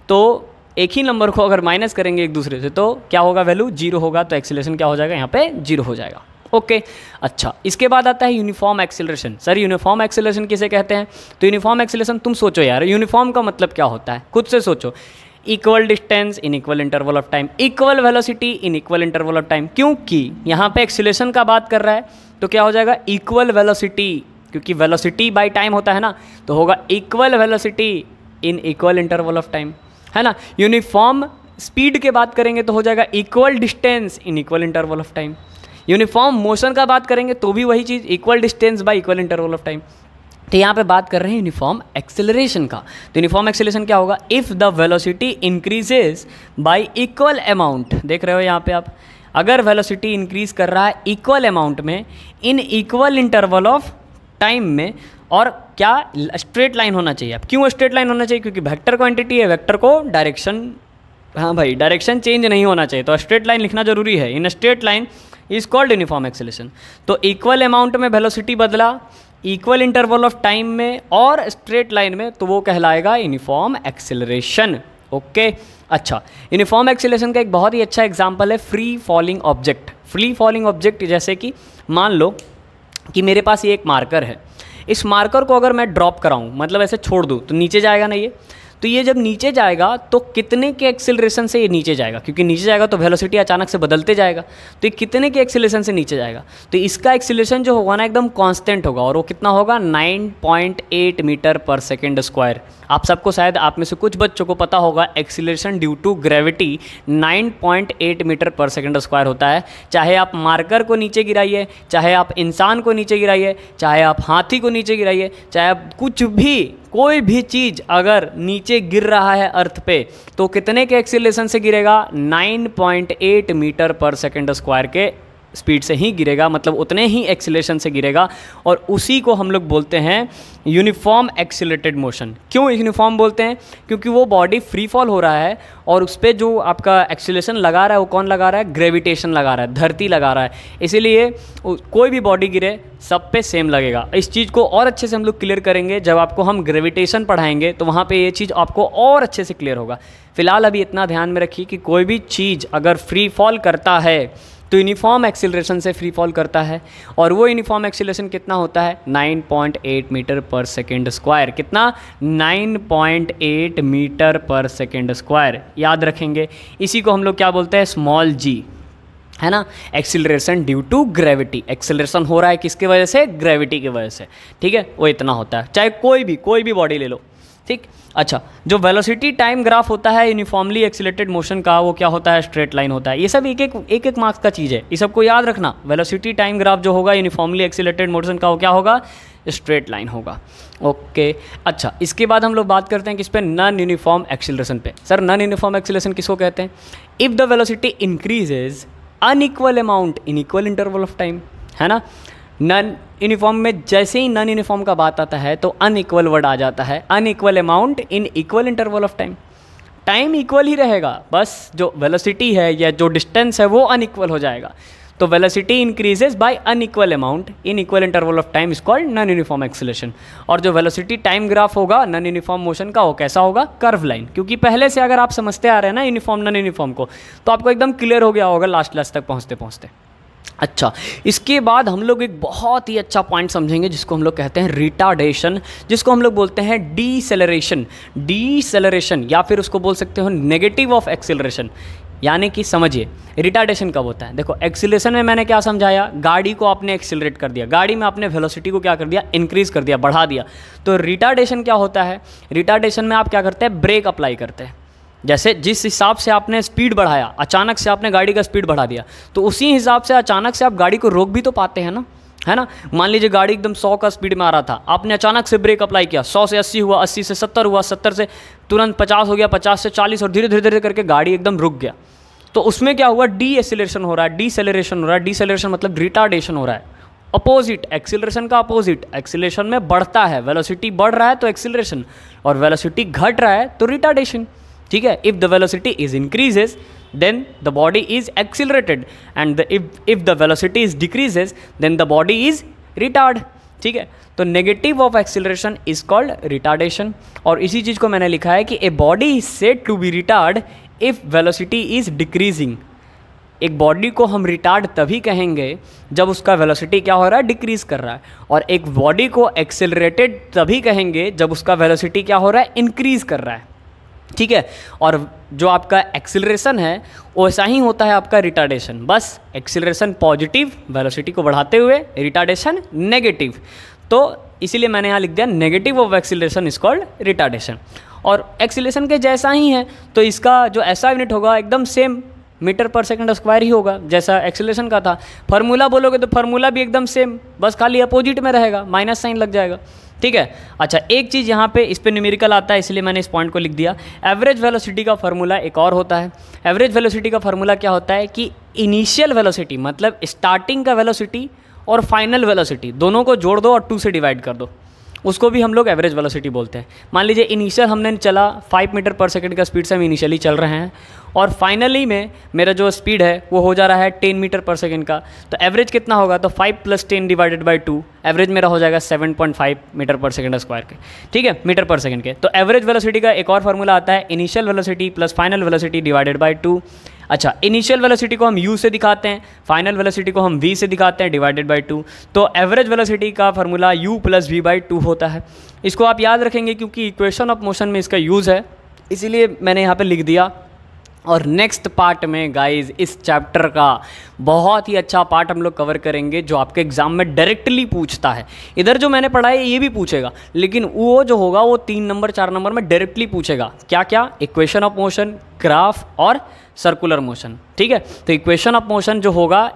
तो एक ही नंबर को अगर माइनस करेंगे एक दूसरे से तो क्या होगा, वैल्यू जीरो होगा। तो एक्सीलरेशन क्या हो जाएगा, यहाँ पे जीरो हो जाएगा। ओके, अच्छा, इसके बाद आता है uniform acceleration. Sir uniform acceleration किसे कहते हैं, तो यूनिफॉर्म एक्सीलरेशन तुम सोचो यार, यूनिफॉर्म का मतलब क्या होता है, खुद से सोचो। Equal distance in equal interval of time, equal velocity in equal interval of time. क्योंकि यहाँ पे एक्सीलरेशन का बात कर रहा है तो क्या हो जाएगा, इक्वल वेलोसिटी, क्योंकि वेलोसिटी बाय टाइम होता है ना, तो होगा equal velocity in equal interval of time, है ना। यूनिफॉर्म स्पीड के बात करेंगे तो हो जाएगा equal distance in equal interval of time. Uniform motion का बात करेंगे तो भी वही चीज़, equal distance by equal interval of time. तो यहाँ पे बात कर रहे हैं यूनिफॉर्म एक्सेलरेशन का। तो यूनिफॉर्म एक्सेलरेशन क्या होगा, if the velocity increases y equal amount. देख रहे हो यहाँ पे आप, अगर वेलोसिटी इंक्रीज कर रहा है इक्वल अमाउंट में इन इक्वल इंटरवल ऑफ टाइम में, और क्या स्ट्रेट लाइन होना चाहिए। अब क्यों स्ट्रेट लाइन होना चाहिए, क्योंकि वेक्टर क्वांटिटी है, वेक्टर को डायरेक्शन, हाँ भाई, डायरेक्शन चेंज नहीं होना चाहिए, तो स्ट्रेट लाइन लिखना जरूरी है। इन straight line is called uniform acceleration. तो इक्वल अमाउंट में वेलोसिटी बदला, इक्वल इंटरवल ऑफ टाइम में और स्ट्रेट लाइन में, तो वो कहलाएगा यूनिफॉर्म एक्सेलरेशन। ओके, अच्छा, यूनिफॉर्म एक्सेलरेशन का एक बहुत ही अच्छा एग्जांपल है free falling object. Free falling object जैसे कि मान लो कि मेरे पास ये एक मार्कर है, इस मार्कर को अगर मैं ड्रॉप कराऊँ, मतलब ऐसे छोड़ दूँ तो नीचे जाएगा ना ये, तो तो ये जब नीचे जाएगा तो कितने के एक्सेलरेशन से ये नीचे जाएगा, क्योंकि नीचे जाएगा तो वेलोसिटी अचानक से बदलते जाएगा, तो ये कितने के एक्सेलरेशन से नीचे जाएगा, तो इसका एक्सेलरेशन जो होगा ना एकदम कांस्टेंट होगा, और वो कितना होगा 9.8 मीटर पर सेकेंड स्क्वायर। आप सबको शायद आप में से कुछ बच्चों को पता होगा acceleration due to gravity 9.8 metre पर सेकंड स्क्वायर होता है। चाहे आप मार्कर को नीचे गिराइए, चाहे आप इंसान को नीचे गिराइए, चाहे आप हाथी को नीचे गिराइए, चाहे आप कुछ भी कोई भी चीज़ अगर नीचे गिर रहा है अर्थ पे तो कितने के एक्सीलरेशन से गिरेगा, 9.8 मीटर पर सेकंड स्क्वायर के स्पीड से ही गिरेगा, मतलब उतने ही एक्सीलरेशन से गिरेगा। और उसी को हम लोग बोलते हैं यूनिफॉर्म एक्सीलरेटेड मोशन। क्यों यूनिफॉर्म बोलते हैं? क्योंकि वो बॉडी फ्री फॉल हो रहा है और उस पर जो आपका एक्सीलरेशन लगा रहा है वो कौन लगा रहा है, ग्रेविटेशन लगा रहा है, धरती लगा रहा है। इसीलिए कोई भी बॉडी गिरे सब पे सेम लगेगा। इस चीज़ को और अच्छे से हम लोग क्लियर करेंगे जब आपको हम ग्रेविटेशन पढ़ाएंगे, तो वहाँ पे ये चीज़ आपको और अच्छे से क्लियर होगा। फिलहाल अभी इतना ध्यान में रखिए कि कोई भी चीज़ अगर फ्री फॉल करता है तो यूनिफॉर्म एक्सीलरेशन से फ्री फॉल करता है, और वो यूनिफॉर्म एक्सीलरेशन कितना होता है, 9.8 मीटर पर सेकेंड स्क्वायर। कितना? 9.8 मीटर पर सेकेंड स्क्वायर। याद रखेंगे, इसी को हम लोग क्या बोलते हैं, स्मॉल जी, है ना। Acceleration due to gravity, acceleration हो रहा है किसकी वजह से, ग्रेविटी की वजह से, ठीक है, वो इतना होता है। चाहे कोई भी बॉडी ले लो, ठीक। अच्छा, जो वेलोसिटी टाइम ग्राफ होता है यूनिफॉर्मली एक्सीलरेटेड मोशन का, वो क्या होता है, स्ट्रेट लाइन होता है। ये सब एक मार्क्स का चीज़ है, ये सबको याद रखना। वेलोसिटी टाइम ग्राफ जो होगा यूनिफॉर्मली एक्सीलरेटेड मोशन का, वो क्या होगा, स्ट्रेट लाइन होगा। ओके, अच्छा, इसके बाद हम लोग बात करते हैं किस पे, नॉन यूनिफॉर्म एक्सीलरेशन पे। सर नॉन यूनिफॉर्म एक्सीलरेशन किसको कहते हैं? If the velocity increases unequal amount in equal interval of time, है ना। नॉन यूनिफॉर्म में जैसे ही नॉन यूनिफॉर्म का बात आता है तो अनइक्वल वर्ड आ जाता है, unequal amount in equal interval of time. Time equal ही रहेगा, बस जो वेलोसिटी है या जो डिस्टेंस है वो अनइक्वल हो जाएगा। तो velocity increases by unequal amount in equal interval of time is called non uniform acceleration. और जो वेलोसिटी टाइम ग्राफ होगा नॉन यूनिफॉर्म मोशन का, वो कैसा होगा, कर्व लाइन। क्योंकि पहले से अगर आप समझते आ रहे हैं ना यूनिफॉर्म नॉन यूनिफॉर्म को, तो आपको एकदम क्लियर हो गया होगा लास्ट तक पहुँचते पहुँचते। अच्छा, इसके बाद हम लोग एक बहुत ही अच्छा पॉइंट समझेंगे जिसको हम लोग कहते हैं रिटार्डेशन, जिसको हम लोग बोलते हैं डीसेलरेशन, या फिर उसको बोल सकते हो नेगेटिव ऑफ एक्सीलरेशन। यानी कि समझिए रिटार्डेशन कब होता है। देखो, एक्सीलरेशन में मैंने क्या समझाया, गाड़ी को आपने एक्सीलरेट कर दिया, गाड़ी में आपने वेलोसिटी को क्या कर दिया, इंक्रीज कर दिया, बढ़ा दिया। तो रिटार्डेशन क्या होता है, रिटार्डेशन में आप क्या करते हैं, ब्रेक अप्लाई करते हैं। जैसे जिस हिसाब से आपने स्पीड बढ़ाया, अचानक से आपने गाड़ी का स्पीड बढ़ा दिया, तो उसी हिसाब से अचानक से आप गाड़ी को रोक भी तो पाते हैं ना, है ना। मान लीजिए गाड़ी एकदम 100 का स्पीड में आ रहा था, आपने अचानक से ब्रेक अप्लाई किया, 100 से 80 हुआ, 80 से 70 हुआ, 70 से तुरंत 50 हो गया, 50 से 40, और धीरे धीरे करके गाड़ी एकदम रुक गया। तो उसमें क्या हुआ, डीएक्सीलरेशन हो रहा है, डीसेलरेशन हो रहा है। डीसेलरेशन मतलब रिटार्डेशन हो रहा है, अपोजिट, एक्सीलरेशन का अपोजिट। एक्सीलरेशन में बढ़ता है, वेलोसिटी बढ़ रहा है तो एक्सीलरेशन, और वेलोसिटी घट रहा है तो रिटार्डेशन, ठीक है। If the velocity is increases then the body is accelerated, and if the velocity is decreases then the body is retard, ठीक है। तो negative of acceleration is called retardation. और इसी चीज़ को मैंने लिखा है कि a body is said to be retard if velocity is decreasing. एक बॉडी को हम रिटार्ड तभी कहेंगे जब उसका वेलोसिटी क्या हो रहा है, डिक्रीज कर रहा है। और एक बॉडी को एक्सेलरेटेड तभी कहेंगे जब उसका वेलोसिटी क्या हो रहा है, इंक्रीज कर रहा है, ठीक है। और जो आपका एक्सीलरेशन है वैसा ही होता है आपका रिटार्डेशन, बस एक्सीलरेशन पॉजिटिव वेलोसिटी को बढ़ाते हुए, रिटार्डेशन नेगेटिव। तो इसीलिए मैंने यहाँ लिख दिया negative of acceleration is called retardation. और एक्सीलरेशन के जैसा ही है तो इसका जो ऐसा यूनिट होगा एकदम सेम मीटर पर सेकंड स्क्वायर ही होगा जैसा एक्सीलरेशन का था। फार्मूला बोलोगे तो फार्मूला भी एकदम सेम, बस खाली अपोजिट में रहेगा, माइनस साइन लग जाएगा, ठीक है। अच्छा, एक चीज़ यहाँ पे इस पे न्यूमेरिकल आता है, इसलिए मैंने इस पॉइंट को लिख दिया। एवरेज वेलोसिटी का फार्मूला एक और होता है। एवरेज वेलोसिटी का फार्मूला क्या होता है कि इनिशियल वेलोसिटी मतलब स्टार्टिंग का वेलोसिटी और फाइनल वेलोसिटी दोनों को जोड़ दो और 2 से डिवाइड कर दो, उसको भी हम लोग एवरेज वेलोसिटी बोलते हैं। मान लीजिए इनिशियल हमने चला 5 मीटर पर सेकंड का स्पीड से हम इनिशियली चल रहे हैं, और फाइनली में मेरा जो स्पीड है वो हो जा रहा है 10 मीटर पर सेकंड का। तो एवरेज कितना होगा, तो 5 + 10 डिवाइडेड बाई 2, एवरेज मेरा हो जाएगा 7.5 मीटर पर सेकंड स्क्वायर के, ठीक है, मीटर पर सेकंड के। तो एवरेज वेलोसिटी का एक और फार्मूला आता है, initial velocity plus final velocity divided by 2। अच्छा, इनिशियल वेलोसिटी को हम u से दिखाते हैं, फाइनल वेलोसिटी को हम v से दिखाते हैं डिवाइडेड बाय 2। तो एवरेज वेलोसिटी का formula u plus v by 2 होता है। इसको आप याद रखेंगे क्योंकि इक्वेशन ऑफ मोशन में इसका यूज़ है, इसीलिए मैंने यहाँ पे लिख दिया। और नेक्स्ट पार्ट में गाइस इस चैप्टर का बहुत ही अच्छा पार्ट हम लोग कवर करेंगे जो आपके एग्जाम में डायरेक्टली पूछता है। इधर जो मैंने पढ़ा है ये भी पूछेगा, लेकिन वो जो होगा वो 3 नंबर 4 नंबर में डायरेक्टली पूछेगा। क्या क्या? इक्वेशन ऑफ मोशन, ग्राफ और सर्कुलर मोशन। ठीक है, तो इक्वेशन ऑफ मोशन जो होगा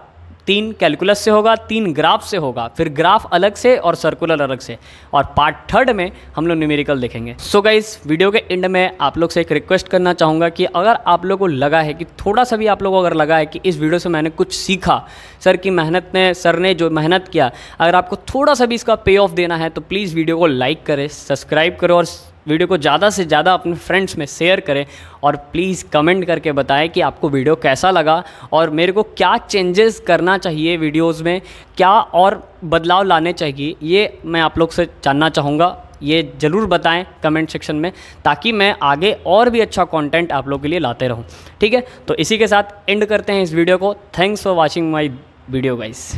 3 कैलकुलस से होगा, 3 ग्राफ से होगा, फिर ग्राफ अलग से और सर्कुलर अलग से, और पार्ट 3 में हम लोग न्यूमेरिकल देखेंगे। सो गाइस, वीडियो के एंड में आप लोग से एक रिक्वेस्ट करना चाहूँगा कि अगर आप लोगों को लगा है कि थोड़ा सा भी आप लोगों को अगर लगा है कि इस वीडियो से मैंने कुछ सीखा, सर ने जो मेहनत किया, अगर आपको थोड़ा सा भी इसका पे ऑफ देना है तो प्लीज़ वीडियो को लाइक करें, सब्सक्राइब करें और वीडियो को ज़्यादा से ज़्यादा अपने फ्रेंड्स में शेयर करें। और प्लीज़ कमेंट करके बताएं कि आपको वीडियो कैसा लगा और मेरे को क्या चेंजेस करना चाहिए वीडियोस में, क्या और बदलाव लाने चाहिए, ये मैं आप लोग से जानना चाहूँगा। ये ज़रूर बताएं कमेंट सेक्शन में, ताकि मैं आगे और भी अच्छा कंटेंट आप लोग के लिए लाते रहूँ। ठीक है, तो इसी के साथ एंड करते हैं इस वीडियो को। Thanks for watching my video guys.